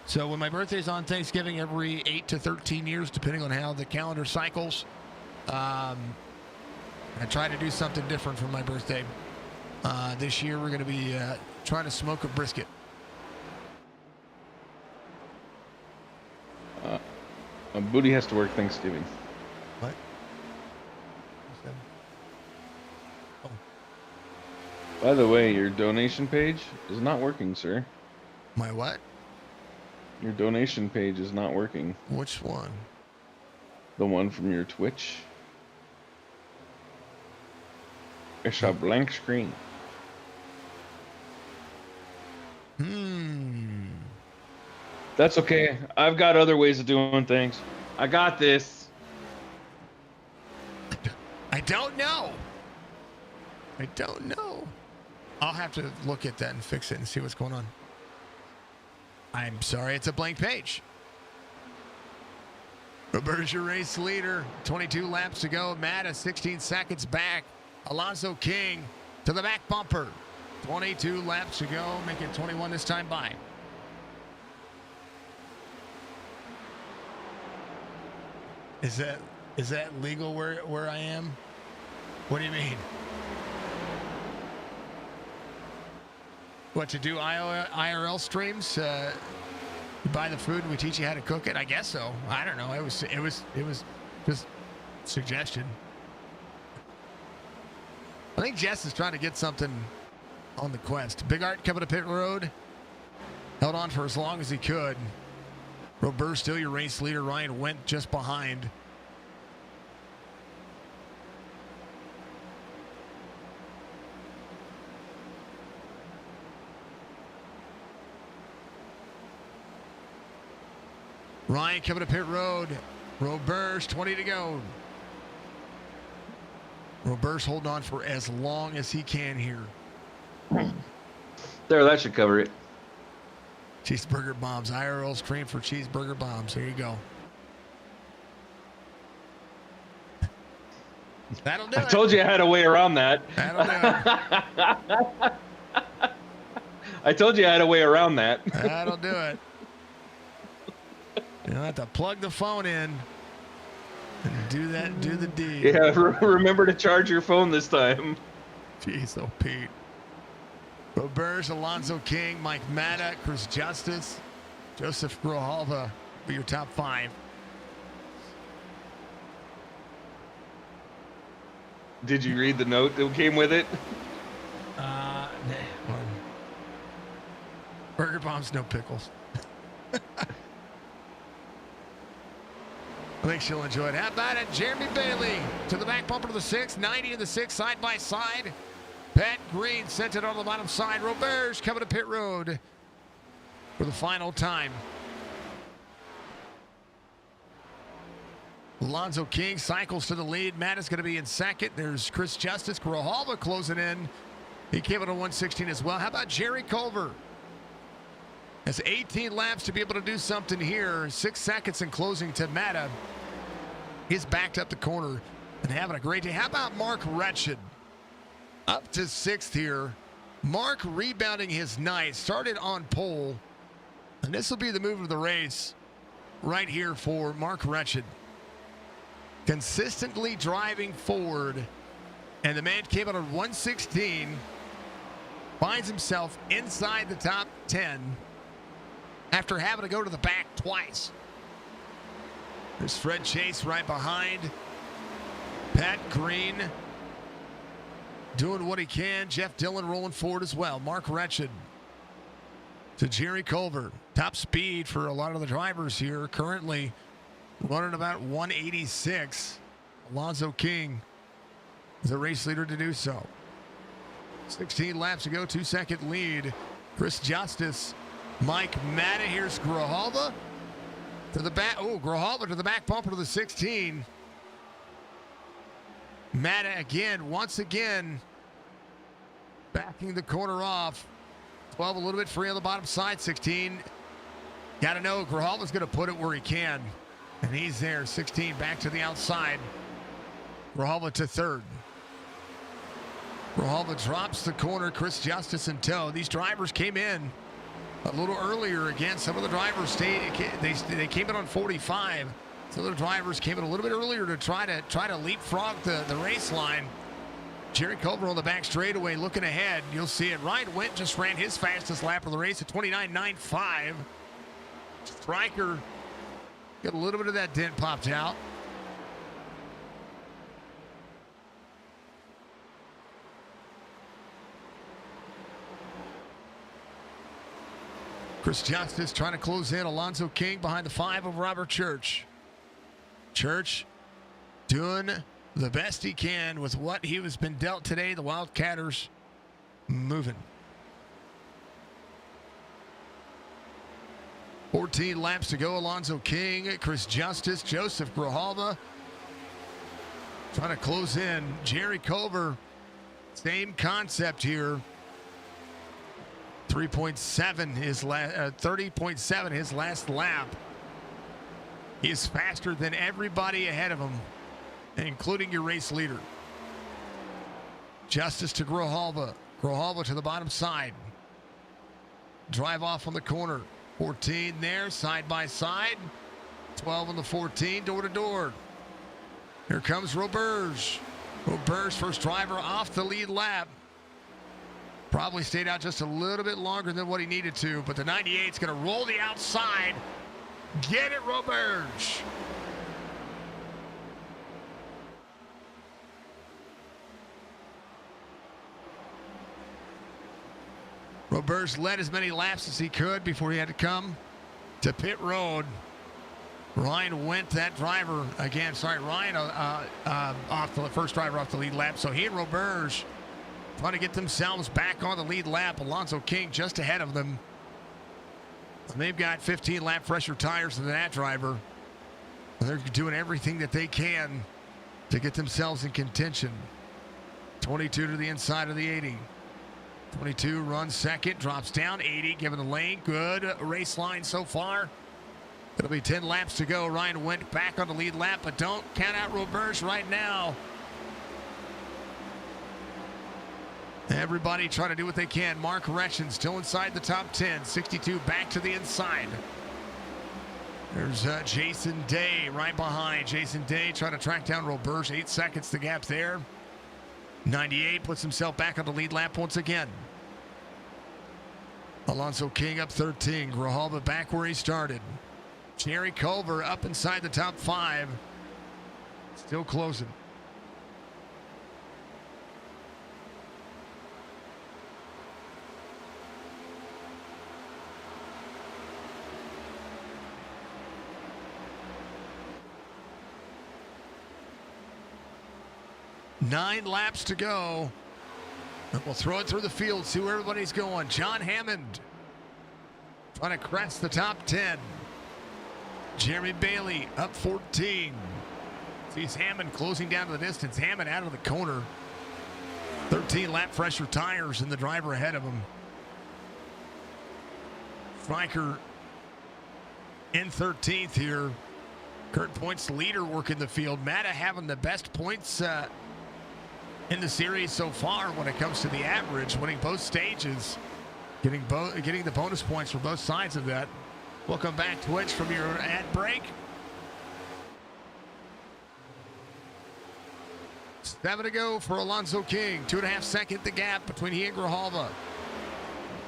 So when my birthday's on Thanksgiving every 8 to 13 years, depending on how the calendar cycles, I try to do something different for my birthday. This year we're going to be trying to smoke a brisket. Booty has to work Thanksgiving. What? You said- Oh, By the way, your donation page is not working, sir. my what? Your donation page is not working. Which one? The one from your Twitch. It's a blank screen. That's okay. I've got other ways of doing things. I got this. I don't know. I don't know. I'll have to look at that and fix it and see what's going on. I'm sorry, it's a blank page. Robert's your race leader. 22 laps to go. Matt 16 seconds back. Alonso King to the back bumper. 22 laps to go. Make it 21 this time by. Is that legal where I am? What do you mean? What, to do IRL streams? You buy the food and we teach you how to cook it? I guess so. I don't know. It was just suggestion. I think Jess is trying to get something on the quest. Big Art coming to pit road. Held on for as long as he could. Robert still your race leader. Ryan went just behind. Ryan coming to pit road. Robert's 20 to go. Robert's holding on for as long as he can here. There, that should cover it. Cheeseburger bombs. IRL stream for cheeseburger bombs. There you go. That'll do it. I told you I had a way around that. That'll do it. I told you I had a way around that. That'll do it. You'll have to plug the phone in and do the deed. Yeah, remember to charge your phone this time. Jeez, oh Pete. Roberts, Alonso King, Mike Maddock, Chris Justice, Joseph Grijalva for your top 5. Did you read the note that came with it? Burger bombs, no pickles. I think she'll enjoy it. How about it? Jeremy Bailey to the back bumper to the 6, 90 in the 6, side by side. Pat Green sent it on the bottom side. Roberts coming to pit road for the final time. Alonzo King cycles to the lead. Matt is going to be in second. There's Chris Justice. Grijalva closing in. He came in on 116 as well. How about Jerry Culver? Has 18 laps to be able to do something here. 6 seconds in closing to Matta. He's backed up the corner and having a great day. How about Mark Wretched? Up to 6th here. Mark rebounding his night. Started on pole. And this will be the move of the race right here for Mark Wretched. Consistently driving forward. And the man came out on 116. Finds himself inside the top 10 after having to go to the back twice. There's Fred Chase right behind. Pat Green doing what he can. Jeff Dillon rolling forward as well. Mark Wretched to Jerry Culver. Top speed for a lot of the drivers here. Currently running about 186. Alonzo King is the race leader to do so. 16 laps to go, 2-second lead. Chris Justice, Mike Matta. Here's Grijalva to the back. Oh, Grijalva to the back bumper to the 16. Matta again, once again, backing the corner off. 12 a little bit free on the bottom side. 16. Got to know Grijalva's going to put it where he can. And he's there. 16 back to the outside. Grijalva to third. Grijalva drops the corner. Chris Justice in tow. These drivers came in a little earlier again. Some of the drivers they came in on 45. Some of the drivers came in a little bit earlier to try to leapfrog the race line. Jerry Culver on the back straightaway looking ahead. You'll see it. Ryan Wendt just ran his fastest lap of the race at 29.95. Stryker Got a little bit of that dent popped out. Chris Justice trying to close in. Alonzo King behind the 5 of Robert Church. Church doing the best he can with what he has been dealt today. The Wildcatters moving. 14 laps to go. Alonzo King, Chris Justice, Joseph Grijalva trying to close in. Jerry Culver, same concept here. 30.7 his last lap. He is faster than everybody ahead of him, including your race leader. Justice to Grijalva. Grijalva to the bottom side. Drive off on the corner. 14 there, side by side. 12 on the 14, door to door. Here comes Roberge. Roberge, first driver off the lead lap. Probably stayed out just a little bit longer than what he needed to, but the 98 is going to roll the outside. Get it, Roberge. Roberge led as many laps as he could before he had to come to pit road. Ryan went that driver again. Sorry, Ryan off the first driver off the lead lap. So he and Roberge trying to get themselves back on the lead lap. Alonzo King just ahead of them. And they've got 15 lap fresher tires than that driver. And they're doing everything that they can to get themselves in contention. 22 to the inside of the 80. 22 runs second, drops down. 80 giving the lane. Good race line so far. It'll be 10 laps to go. Ryan went back on the lead lap, but don't count out Roberge right now. Everybody trying to do what they can. Mark Retchen still inside the top 10. 62 back to the inside. There's Jason Day right behind. Jason Day trying to track down Roberge. 8 seconds the gap there. 98 puts himself back on the lead lap once again. Alonzo King up 13. Grijalva back where he started. Jerry Culver up inside the top 5. Still closing. Nine laps to go. And we'll throw it through the field, see where everybody's going. John Hammond trying to crest the top 10. Jeremy Bailey up 14. Sees Hammond closing down to the distance. Hammond out of the corner. 13 lap fresher tires and the driver ahead of him. Stryker in 13th here. Kurt Points leader working the field. Matta having the best points in the series so far when it comes to the average, winning both stages, getting the bonus points for both sides of that. Welcome back, Twitch, from your ad break. 7 to go for Alonzo King. 2.5 second the gap between he and Grijalva.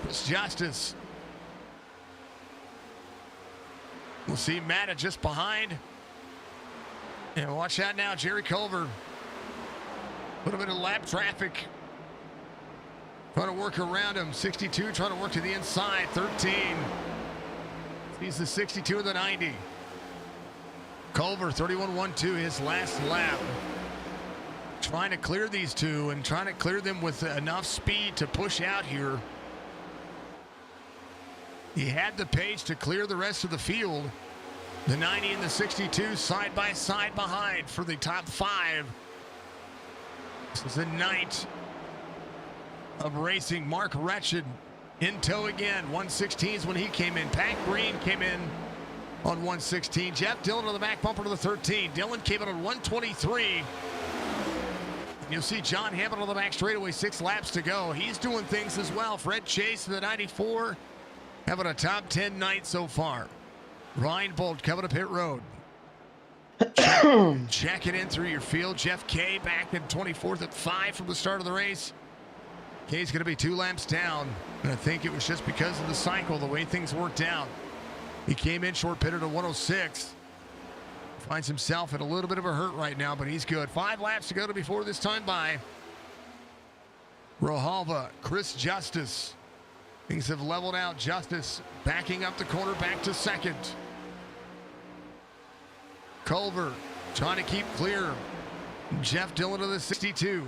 Chris Justice. We'll see Matta just behind. And watch out now, Jerry Culver. A little bit of lap traffic. Trying to work around him. 62 trying to work to the inside. 13. He's the 62 of the 90. Culver 31.12 his last lap. Trying to clear these two and trying to clear them with enough speed to push out here. He had the pace to clear the rest of the field. The 90 and the 62 side by side behind for the top 5. This is the night of racing. Mark Retchen in tow again. 116 is when he came in. Pat Green came in on 116. Jeff Dillon on the back bumper to the 13. Dillon came in on 123. You'll see John Hammond on the back straightaway. 6 laps to go. He's doing things as well. Fred Chase in the 94 having a top 10 night so far. Ryan Bolt coming to pit road. Check it in through your field. Jeff Kay back in 24th at 5 from the start of the race. Kay's going to be 2 laps down. And I think it was just because of the cycle, the way things worked out. He came in short pitted at 106. finds himself in a little bit of a hurt right now, but he's good. 5 laps to go to before this time by. Grijalva, Chris Justice. Things have leveled out. Justice backing up the corner, back to second. Culver trying to keep clear. Jeff Dillon to the 62.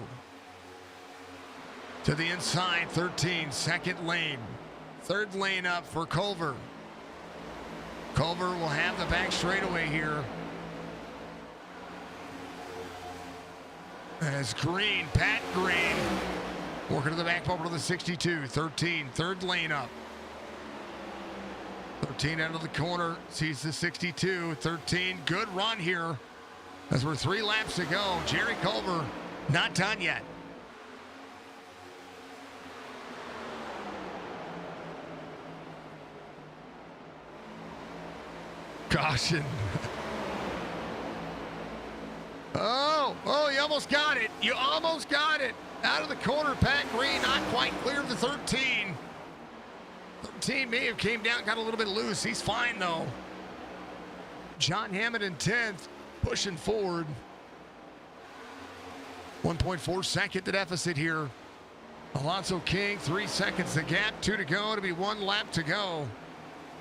To the inside, 13, second lane. Third lane up for Culver. Culver will have the back straightaway here. As Green, Pat Green, working to the back bumper to the 62. 13, third lane up. 13 out of the corner, sees the 62. 13, good run here. As we're 3 laps to go. Jerry Culver, not done yet. Caution. Oh, you almost got it. You almost got it. Out of the corner, Pat Green, not quite clear of the 13. 13 may have came down, got a little bit loose. He's fine, though. John Hammond in 10th, pushing forward. 1.4 second the deficit here. Alonso King, 3 seconds the gap, 2 to go, to be 1 lap to go.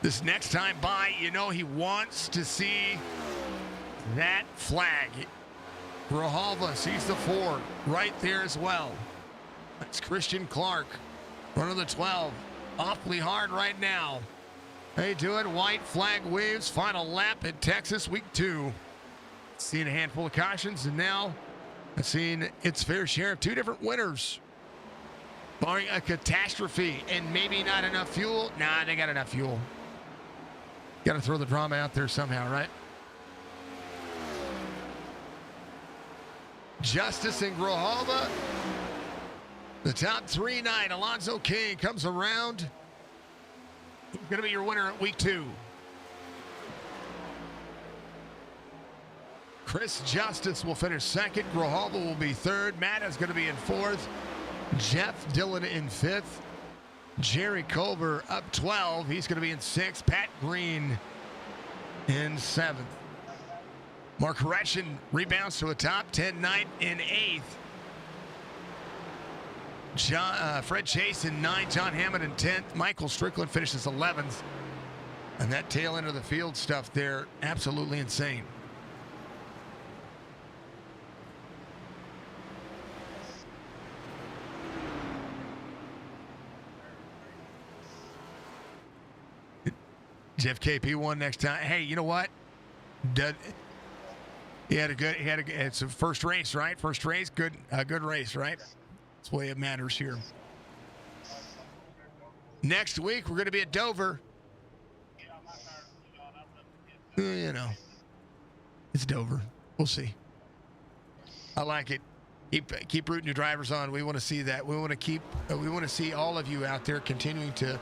This next time by, you know he wants to see that flag. Grijalva sees the 4 right there as well. That's Christian Clark, running the 12. Awfully hard right now. They do it. White flag waves. Final lap in Texas, week 2. Seen a handful of cautions, and now I've seen its fair share of 2 different winners. Barring a catastrophe and maybe not enough fuel. Nah, they got enough fuel. Got to throw the drama out there somehow, right? Justice and Grijalva. The top 3 9. Alonso King comes around. Going to be your winner at week 2. Chris Justice will finish 2nd. Grijalva will be 3rd. Matt is going to be in 4th. Jeff Dillon in 5th. Jerry Culver up 12. He's going to be in 6th. Pat Green in 7th. Mark Retchen rebounds to a top 10 night in 8th. Fred Chase in 9th. John Hammond in 10th. Michael Strickland finishes 11th. And that tail end of the field stuff there, absolutely insane. Jeff KP won next time. Hey, you know what? It's a first race, right? First race, good race, right? That's the way it matters here. Next week, we're going to be at Dover. You know, it's Dover. We'll see. I like it. Keep rooting your drivers on. We want to see that. We want to see all of you out there continuing to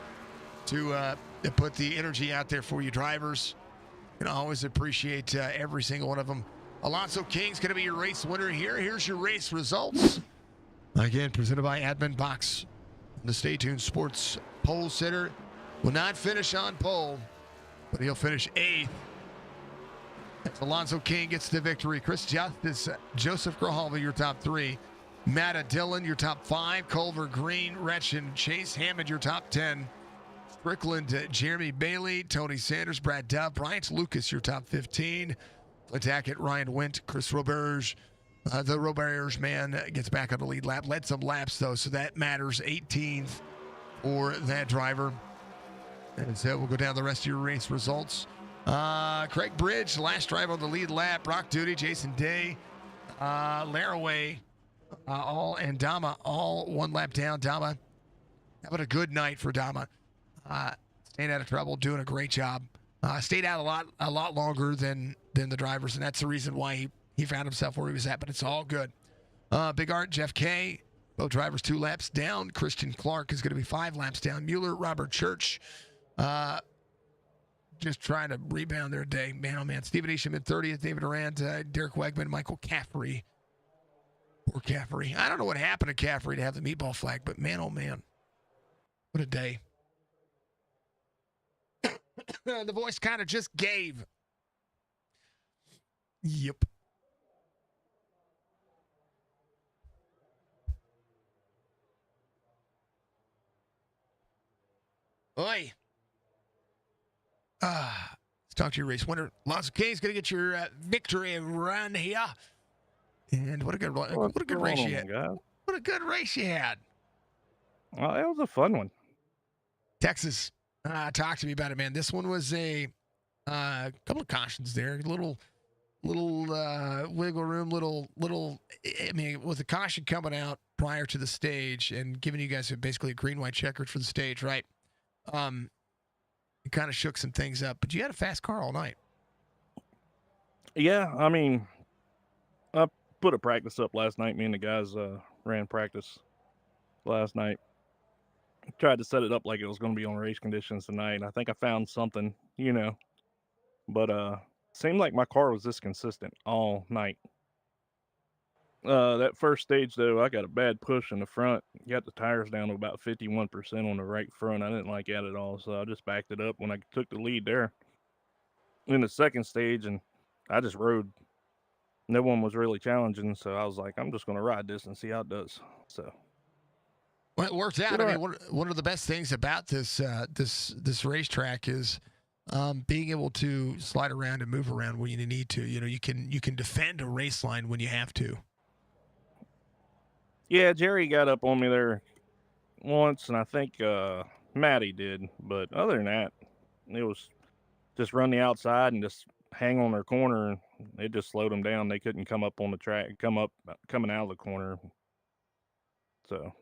put the energy out there for you drivers. And I always appreciate every single one of them. Alonso King's going to be your race winner here. Here's your race results. Again, presented by Admin Box. The Stay Tuned Sports Pole Sitter will not finish on pole, but he'll finish 8th. As Alonso King gets the victory. Chris Justice, Joseph Grijalva, your top 3. Matta Dillon, your top 5. Culver, Green, Retchen, Chase Hammond, your top 10. Strickland, Jeremy Bailey, Tony Sanders, Brad Dove, Bryant Lucas, your top 15. Attack Ryan Wendt, Chris Roberge. The Roberge man gets back on the lead lap. Led some laps, though, so that matters. 18th for that driver. And so we'll go down the rest of your race results. Craig Bridge, last drive on the lead lap. Brock Duty, Jason Day, Laraway, and Dama, all 1 lap down. Dama, having a good night for Dama. Staying out of trouble, doing a great job. Stayed out a lot longer than the drivers, and that's the reason why he found himself where he was at, but it's all good. Big Art, Jeff K, both drivers 2 laps down. Christian Clark is going to be 5 laps down. Mueller, Robert Church, just trying to rebound their day. Man, oh man. Stephen Isham in 30th. David Durant, Derek Wegman, Michael Caffrey. Poor Caffrey. I don't know what happened to Caffrey to have the meatball flag, but man, oh man. What a day. The voice kind of just gave. Yep. Oi. Let's talk to your race winner. Alonzo King's going to get your victory run here. And what a good race you had. Guys? What a good race you had. Well, it was a fun one. Texas, talk to me about it, man. This one was a couple of cautions there. Little wiggle room, I mean, with the caution coming out prior to the stage and giving you guys basically a green-white checkered for the stage, right? It kind of shook some things up, but you had a fast car all night. Yeah, I mean, I put a practice up last night. Me and the guys ran practice last night. Tried to set it up like it was going to be on race conditions tonight. I think I found something, but seemed like my car was this consistent all night. That first stage though, I got a bad push in the front. Got the tires down to about 51% on the right front. I didn't like that at all, so I just backed it up when I took the lead there. In the second stage, and I just rode. No one was really challenging, so I was like, I'm just going to ride this and see how it does. So. Well, it worked out. I mean, one of the best things about this racetrack is being able to slide around and move around when you need to. You can defend a race line when you have to. Yeah, Jerry got up on me there once, and I think Maddie did. But other than that, it was just run the outside and just hang on their corner, and it just slowed them down. They couldn't come up on the track, coming out of the corner. So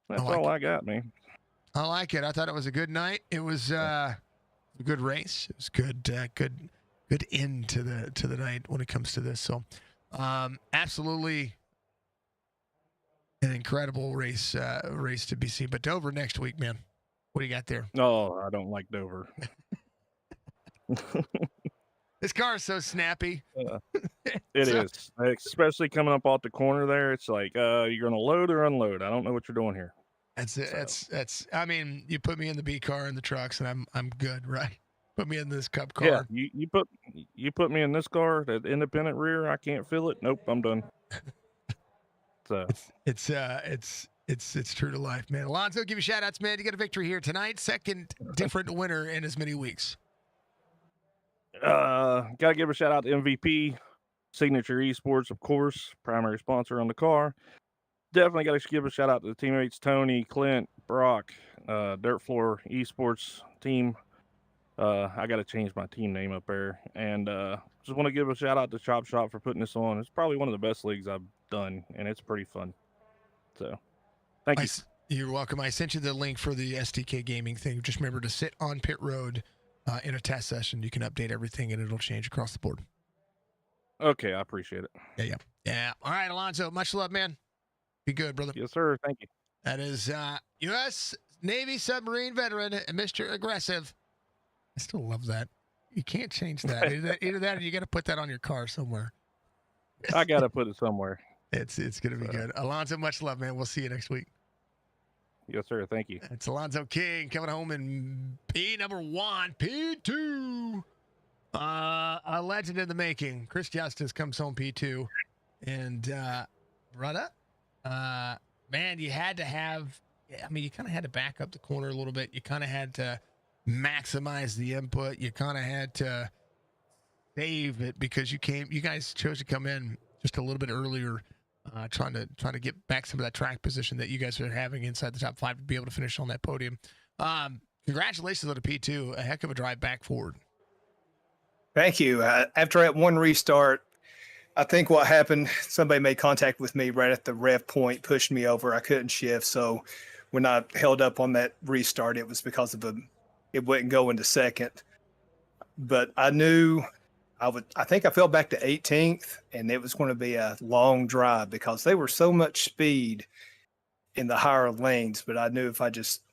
that's all I got, man. I like it. I thought it was a good night. It was a good race. It was good end to the night when it comes to this. So, absolutely an incredible race to be seen. But Dover next week, man. What do you got there? Oh, I don't like Dover. This car is so snappy. It is, especially coming up off the corner there. It's like you're gonna load or unload. I don't know what you're doing here. That's it. That's. I mean, you put me in the B car and the trucks, and I'm good, right? Put me in this Cup car. Yeah, you put me in this car, that independent rear. I can't feel it. Nope, I'm done. So it's true to life, man. Alonzo, give you shout outs, man. You get a victory here tonight. Second different winner in as many weeks. Gotta give a shout out to MVP, Signature Esports, of course, primary sponsor on the car. Definitely got to give a shout out to the teammates Tony, Clint, Brock, Dirt Floor Esports team. I got to change my team name up there, and just want to give a shout out to Chop Shop for putting this on. It's probably one of the best leagues I've done, and it's pretty fun. So, thank you. You're welcome. I sent you the link for the STK gaming thing. Just remember to sit on pit road in a test session. You can update everything, and it'll change across the board. Okay, I appreciate it. Yeah. All right, Alonzo. Much love, man. Be good, brother. Yes, sir. Thank you. That is U.S. Navy submarine veteran, Mr. Aggressive. I still love that. You can't change that. Either that or you got to put that on your car somewhere. I got to put it somewhere. It's going to be good. Alonzo, much love, man. We'll see you next week. Yes, sir. Thank you. It's Alonzo King coming home in P1, P2. A legend in the making. Chris Justice comes home P2. And, brother, man, you had to have, you kind of had to back up the corner a little bit. You kind of had to maximize the input. You kind of had to save it because you guys chose to come in just a little bit earlier, trying to get back some of that track position that you guys are having inside the top 5 to be able to finish on that podium. Congratulations on the P2. A heck of a drive back forward. Thank you. After that one restart, I think what happened, somebody made contact with me right at the rev point, pushed me over. I couldn't shift. So when I held up on that restart, it was because of it wouldn't go into second. But I knew I think I fell back to 18th, and it was going to be a long drive because they were so much speed in the higher lanes. But I knew if I just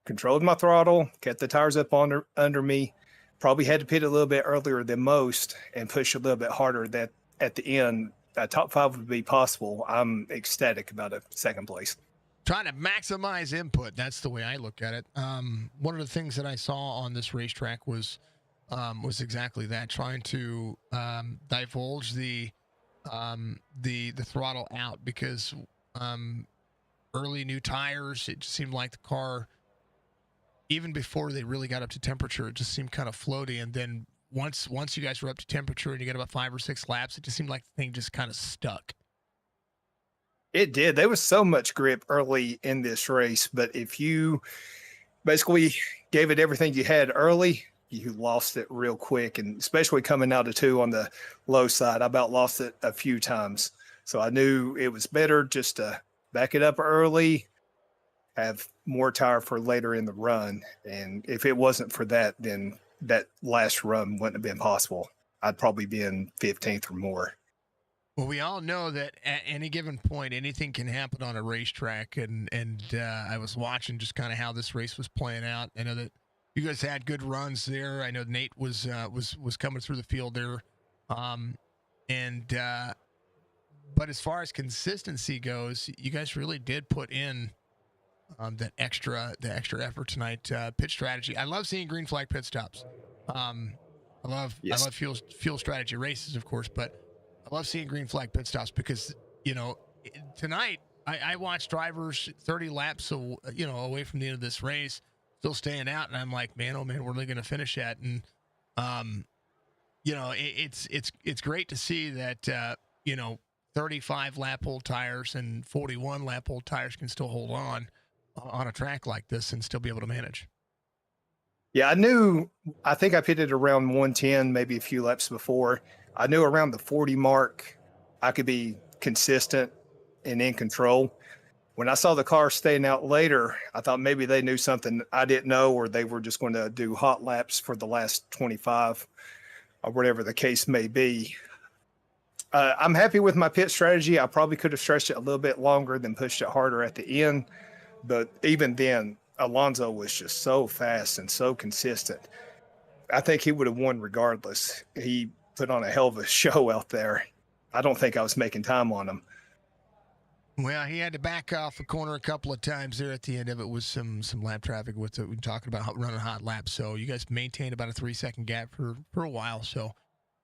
controlled my throttle, kept the tires up under me, probably had to pit a little bit earlier than most and push a little bit harder, that at the end, top 5 would be possible. I'm ecstatic about a second place. Trying to maximize input. That's the way I look at it. One of the things that I saw on this racetrack was was exactly that, trying to divulge the throttle out because early new tires, it just seemed like the car, even before they really got up to temperature, it just seemed kind of floaty. And then once you guys were up to temperature and you got about 5 or 6 laps, it just seemed like the thing just kind of stuck. It did. There was so much grip early in this race, but if you basically gave it everything you had early, you lost it real quick. And especially coming out of 2 on the low side, I about lost it a few times. So I knew it was better just to back it up early, have more tire for later in the run. And if it wasn't for that, then that last run wouldn't have been possible. I'd probably be in 15th or more. Well, we all know that at any given point, anything can happen on a racetrack, and I was watching just kind of how this race was playing out. I know that you guys had good runs there. I know Nate was coming through the field there, but as far as consistency goes, you guys really did put in the extra effort tonight. Pit strategy. I love seeing green flag pit stops. I love fuel strategy races, of course, but I love seeing green flag pit stops because, tonight I watched drivers 30 laps, away from the end of this race, still staying out, and I'm like, man, oh man, where are they going to finish at? And, it's great to see that 35 lap old tires and 41 lap old tires can still hold on a track like this and still be able to manage. Yeah, I think I pitted around 110, maybe a few laps before. I knew around the 40 mark, I could be consistent and in control. When I saw the car staying out later, I thought maybe they knew something I didn't know, or they were just going to do hot laps for the last 25 or whatever the case may be. I'm happy with my pit strategy. I probably could have stretched it a little bit longer than pushed it harder at the end. But even then, Alonso was just so fast and so consistent. I think he would have won regardless. He put on a hell of a show out there. I don't think I was making time on him. Well, he had to back off the corner a couple of times there at the end of it with some lap traffic. We're talking about running hot laps. So you guys maintained about a 3-second gap for a while. So,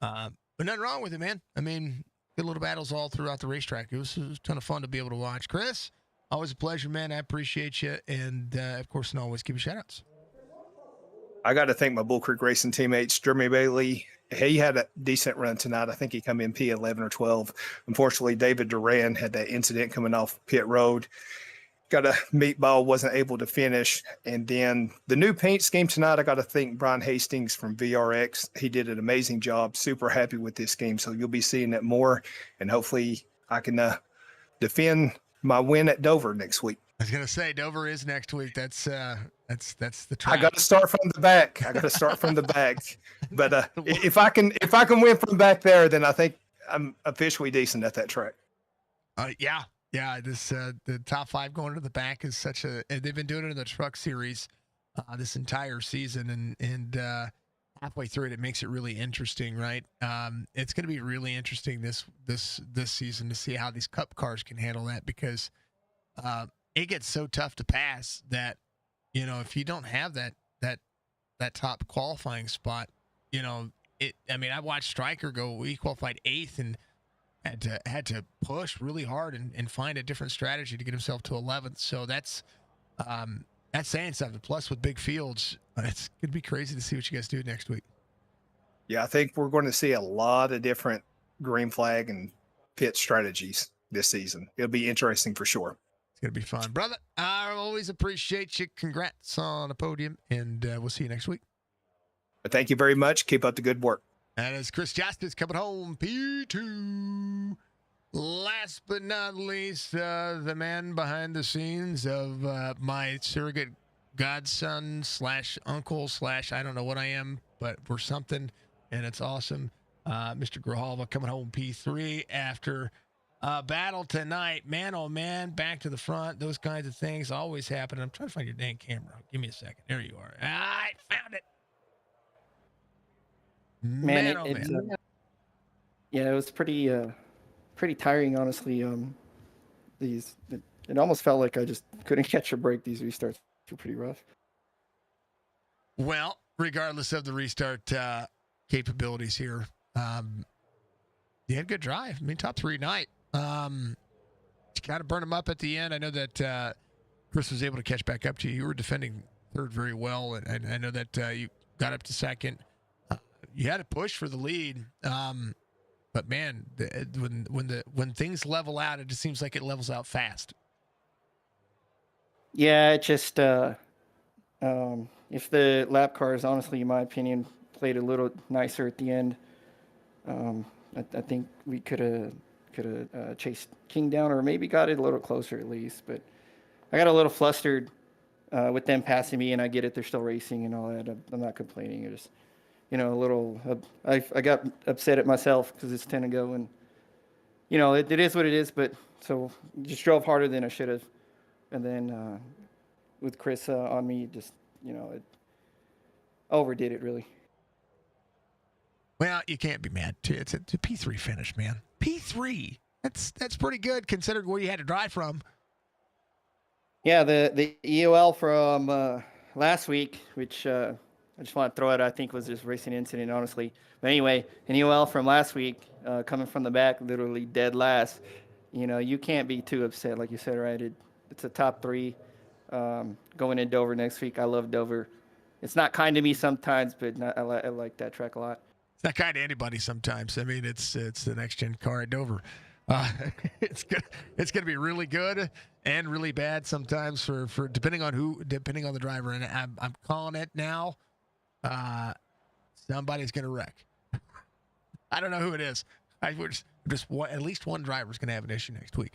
but nothing wrong with it, man. I mean, good little battles all throughout the racetrack. It was a ton of fun to be able to watch. Chris, always a pleasure, man. I appreciate you. And, of course, and always give you shout-outs. I got to thank my Bull Creek Racing teammates, Jeremy Bailey. He had a decent run tonight. I think he come in P11 or 12. Unfortunately, David Duran had that incident coming off pit road. Got a meatball, wasn't able to finish. And then the new paint scheme tonight, I got to thank Brian Hastings from VRX. He did an amazing job. Super happy with this scheme. So you'll be seeing it more. And hopefully I can defend my win at Dover next week. I was gonna say Dover is next week. That's the track. I got to start from the back. But if I can win from back there, then I think I'm officially decent at that track. Yeah. This the top 5 going to the back is they've been doing it in the truck series this entire season, and halfway through it makes it really interesting, right? It's going to be really interesting this season to see how these Cup cars can handle that, because it gets so tough to pass that, if you don't have that top qualifying spot, I watched Stryker go. He qualified 8th and had to push really hard and find a different strategy to get himself to 11th. So that's saying something. Plus, with big fields, it's gonna be crazy to see what you guys do next week. Yeah, I think we're going to see a lot of different green flag and pit strategies this season. It'll be interesting for sure. It's going to be fun. Brother, I always appreciate you. Congrats on the podium, and we'll see you next week. But thank you very much. Keep up the good work. That is Chris Justice coming home, P2. Last but not least, the man behind the scenes of my surrogate godson / uncle / I don't know what I am, but we're something, and it's awesome. Mr. Grijalva coming home P3 after battle tonight. Man, oh man, back to the front. Those kinds of things always happen. I'm trying to find your dang camera. Give me a second. There you are. I found it. Man, oh man. Yeah, it was pretty tiring, honestly. It almost felt like I just couldn't catch a break. These restarts were pretty rough. Well, regardless of the restart capabilities here. You had a good drive. I mean, top 3 night. You kind of burned him up at the end. I know that Chris was able to catch back up to you. You were defending third very well, and I know that you got up to second. You had to push for the lead, but man, when things level out, it just seems like it levels out fast. Yeah, it just if the lap cars, honestly, in my opinion, played a little nicer at the end, I think we could have chased King down, or maybe got it a little closer at least. But I got a little flustered with them passing me, and I get it, they're still racing and all that. I'm not complaining. It just, a little. I got upset at myself because it's 10 to go, and it is what it is. But so just drove harder than I should have, and then with Chris on me, just it overdid it really. Well, you can't be mad. It's a P3 finish, man. P3. That's pretty good considering where you had to drive from. Yeah, the EOL from last week, which I just want to throw out, I think was just racing incident, honestly. But anyway, an EOL from last week, coming from the back, literally dead last. You can't be too upset, like you said, right? It's a top 3 going in Dover next week. I love Dover. It's not kind to me sometimes, but I like that track a lot. It's not kind to anybody sometimes. I mean, it's the next gen car at Dover. It's gonna be really good and really bad sometimes for depending on the driver. And I'm calling it now. Somebody's gonna wreck. I don't know who it is. At least one driver's gonna have an issue next week.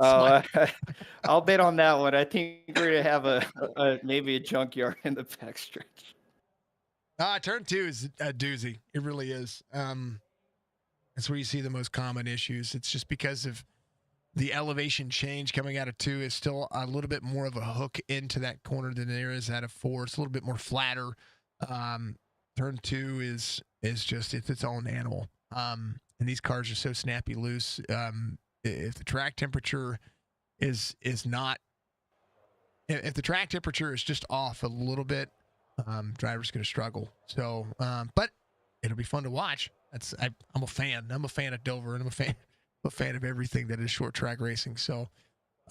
I'll bet on that one. I think we're gonna have maybe a junkyard in the backstretch. Turn 2 is a doozy. It really is. That's where you see the most common issues. It's just because of the elevation change coming out of 2 is still a little bit more of a hook into that corner than there is out of 4. It's a little bit more flatter. Turn 2 is just it's its own animal. And these cars are so snappy loose. If the track temperature is not, if the track temperature is just off a little bit, driver's going to struggle. So, but it'll be fun to watch. I'm a fan. I'm a fan of Dover, and I'm a fan of everything that is short track racing. So,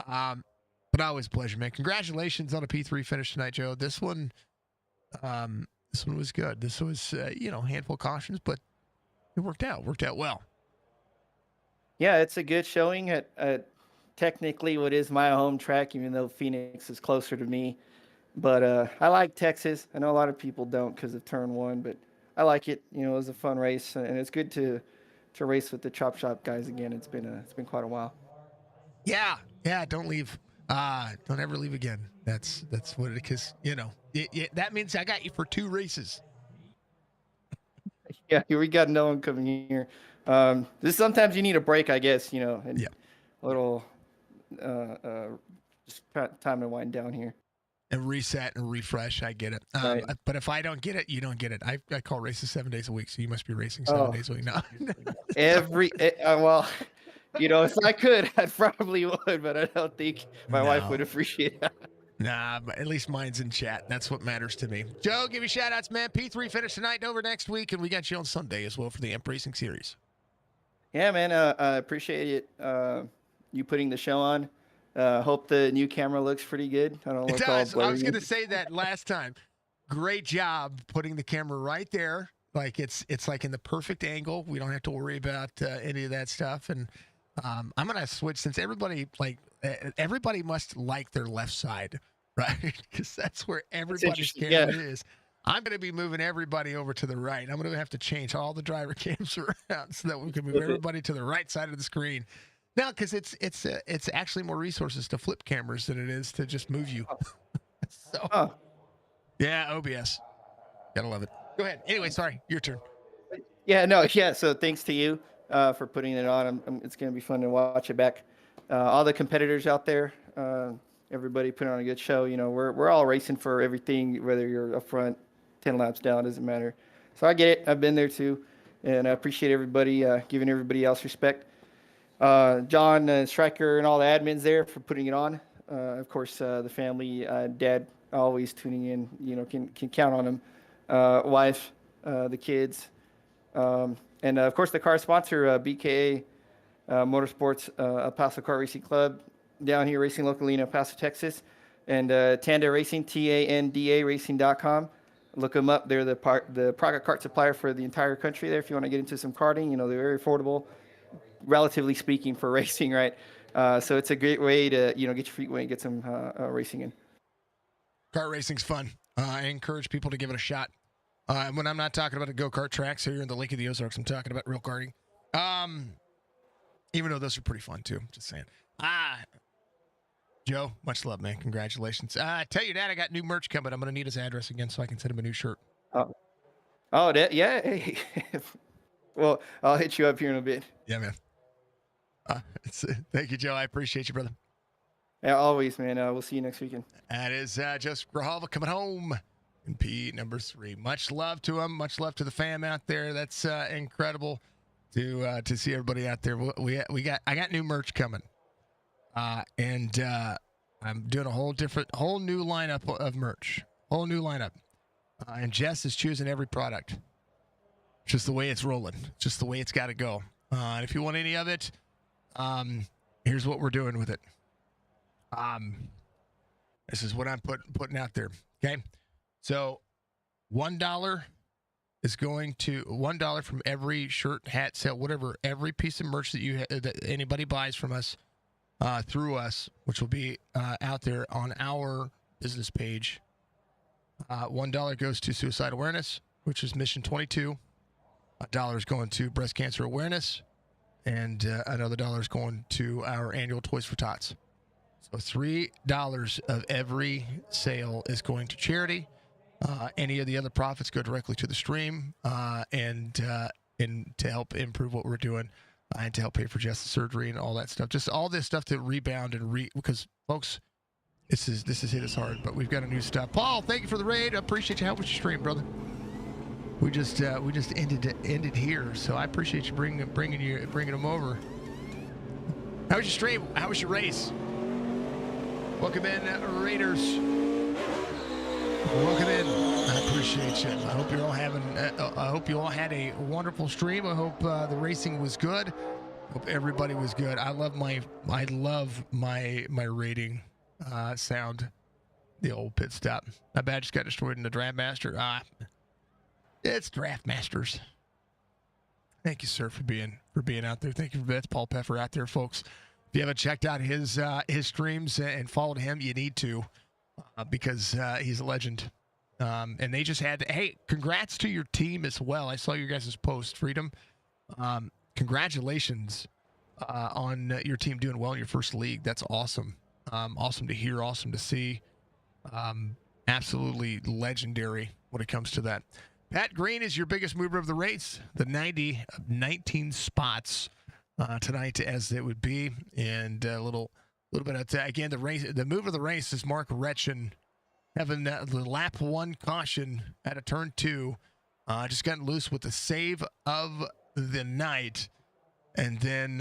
but always a pleasure, man. Congratulations on a P3 finish tonight, Joe. This one was good. This was, a handful of cautions, but it worked out well. Yeah, it's a good showing at technically what is my home track, even though Phoenix is closer to me. But I like Texas. I know a lot of people don't because of turn 1, but I like it. It was a fun race, and it's good to race with the Chop Shop guys again. It's been quite a while. Yeah. Don't leave. Don't ever leave again. That's what it is. Because that means I got you for 2 races. Yeah, we got no one coming here. This sometimes you need a break, I guess. And yeah. A little just time to wind down here. And reset and refresh. I get it. Right. But if I don't get it, you don't get it. I call races 7 days a week, so you must be racing 7 days a week now. Well, if I could, I probably would, but I don't think my wife would appreciate that. Nah, but at least mine's in chat. That's what matters to me. Joe, give you shout outs, man. P3 finish tonight, over next week, and we got you on Sunday as well for the Amp Racing Series. Yeah, man. I appreciate it. You putting the show on. Hope the new camera looks pretty good. I don't look all blurry. I was going to say that last time. Great job putting the camera right there. Like it's like in the perfect angle. We don't have to worry about any of that stuff. And I'm going to switch since everybody must like their left side, right? Because that's where everybody's camera is. I'm going to be moving everybody over to the right. I'm going to have to change all the driver cams around so that we can move everybody to the right side of the screen. No, because it's actually more resources to flip cameras than it is to just move you. Yeah, OBS. Gotta love it. Go ahead. Anyway, sorry, your turn. Yeah. So thanks to you for putting it on. It's gonna be fun to watch it back. All the competitors out there, everybody putting on a good show. We're all racing for everything, whether you're up front, 10 laps down, doesn't matter. So I get it. I've been there too, and I appreciate everybody giving everybody else respect. John, Stryker, and all the admins there for putting it on. Of course, the family, Dad, always tuning in. Can count on them. Wife, the kids, and of course the car sponsor, BKA Motorsports, El Paso Kart Racing Club, down here racing locally in El Paso, Texas, and Tanda Racing, TANDA Racing.com. Look them up. They're the product kart supplier for the entire country there. If you want to get into some karting, they're very affordable, relatively speaking, for racing, right? So it's a great way to, get your feet wet and get some racing in. Kart racing's fun. I encourage people to give it a shot. When I'm not talking about the go-kart tracks here in the Lake of the Ozarks, I'm talking about real karting. Even though those are pretty fun too. Just saying. Joe, much love, man. Congratulations. Tell your dad I got new merch coming. I'm going to need his address again so I can send him a new shirt. Yeah. Well, I'll hit you up here in a bit. Yeah, man. Thank you, Joe. I appreciate you, brother. Yeah, always, man. We'll see you next weekend. That is Joseph Grijalva coming home in P number 3. Much love to him. Much love to the fam out there. That's incredible to see everybody out there. I got new merch coming. And I'm doing a whole new lineup of merch. Whole new lineup. And Jess is choosing every product. Just the way it's rolling. Just the way it's got to go. And if you want any of it, here's what we're doing with it. This is what I'm putting out there. Okay. So $1 is going to $1 from every shirt, hat, sale, whatever, every piece of merch that anybody buys from us. Through us, which will be out there on our business page. $1 goes to suicide awareness, which is mission 22. $1 is going to breast cancer awareness, and another $1 is going to our annual Toys for Tots. So $3 of every sale is going to charity. Any of the other profits go directly to the stream, and to help improve what we're doing. And to help pay for Jess's surgery and all that stuff. Just all this stuff to rebound and because folks, this has hit us hard, but we've got a new stuff. Paul, thank you for the raid. I appreciate you helping with your stream, brother. We just ended here, so I appreciate you bringing them over. How was your stream? How was your race? Welcome in, Raiders. Welcome in. I appreciate you. I hope you're all having. I hope you all had a wonderful stream. I hope the racing was good. Hope everybody was good. I love my rating sound. The old pit stop. My badge got destroyed in the Draft Master. It's Draft Masters. Thank you, sir, for being out there. Thank you for that's Paul Peffer out there, folks. If you haven't checked out his streams and followed him, you need to. Because he's a legend. And they just had hey, congrats to your team as well. I saw your guys' post, Freedom. Congratulations on your team doing well in your first league. That's awesome. Awesome to hear, awesome to see. Absolutely legendary when it comes to that. Pat Green is your biggest mover of the race. The 90 of 19 spots tonight, as it would be. And a little bit of again, the move of the race is Mark Retchen having the lap 1 caution at a turn 2, just gotten loose with the save of the night, and then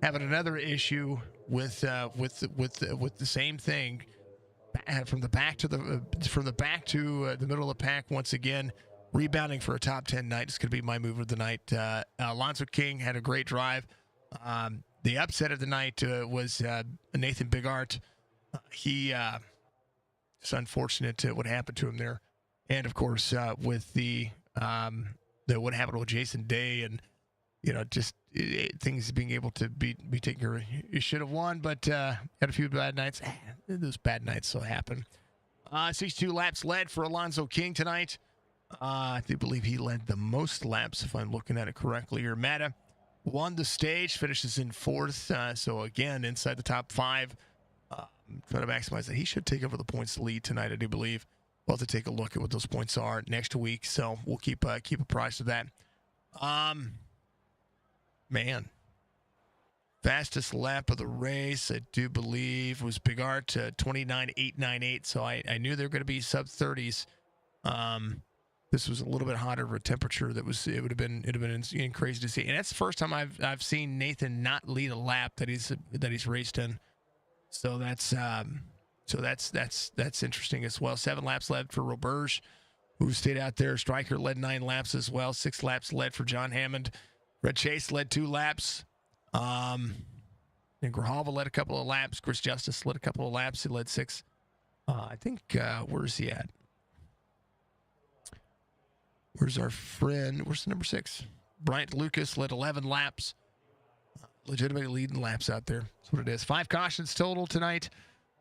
having another issue with the same thing from the back to the middle of the pack once again, rebounding for a top 10 night. It's going to be my move of the night. Alonzo King had a great drive. The upset of the night was Nathan Bigart. It's unfortunate what happened to him there, and of course with the what happened with Jason Day, and just things being able to be taken care of. You should have won, but had a few bad nights. Those bad nights still happen. 62 laps led for Alonzo King tonight. I do believe he led the most laps, if I'm looking at it correctly. Or Mata won the stage, finishes in 4th. So again, inside the top 5. Trying to maximize that. He should take over the points lead tonight, I do believe. We'll have to take a look at what those points are next week. So we'll keep apprised of that. Man. Fastest lap of the race, I do believe, was Bigart 29.898. So I knew they were going to be sub 30s. This was a little bit hotter of a temperature. It'd have been crazy to see. And that's the first time I've seen Nathan not lead a lap that he's raced in. So that's So that's interesting as well. 7 laps led for Roberge, who stayed out there. Stryker led 9 laps as well. 6 laps led for John Hammond. Red Chase led 2 laps. And Grijalva led a couple of laps. Chris Justice led a couple of laps. He led 6. I think, where's he at? Where's our friend? Where's the number 6? Bryant Lucas led 11 laps. Legitimately leading laps out there. That's what it is. 5 cautions total tonight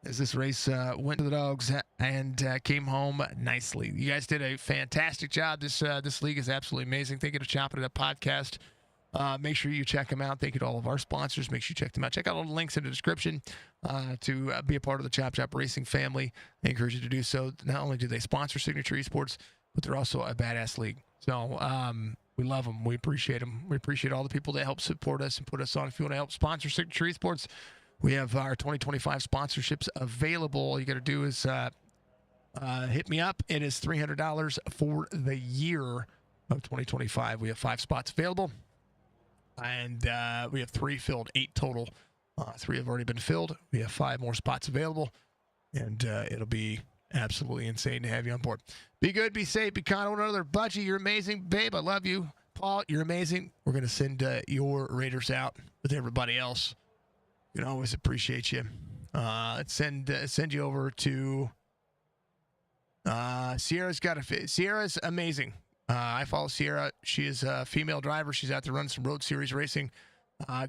as this race went to the dogs and came home nicely. You guys did a fantastic job. This league is absolutely amazing. Thank you to Chopp'N Up Podcast. Make sure you check them out. Thank you to all of our sponsors. Make sure you check them out. Check out all the links in the description to be a part of the Chop Racing family. I encourage you to do so. Not only do they sponsor Signature Esports, but they're also a badass league. So we love them. We appreciate them. We appreciate all the people that help support us and put us on. If you want to help sponsor Signature Esports, we have our 2025 sponsorships available. All you got to do is hit me up. It is $300 for the year of 2025. We have 5 spots available, and we have 3 filled, 8 total. 3 have already been filled. We have 5 more spots available, and it'll be absolutely insane to have you on board. Be good, be safe, be kind to one another. Budgie, you're amazing. Babe, I love you. Paul, you're amazing. We're going to send your Raiders out with everybody else. We can always appreciate you. Send you over to Sierra's Sierra's amazing. I follow Sierra. She is a female driver. She's out there running some Road Series racing.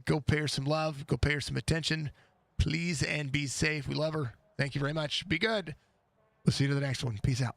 Go pay her some love. Go pay her some attention. Please and be safe. We love her. Thank you very much. Be good. We'll see you to the next one. Peace out.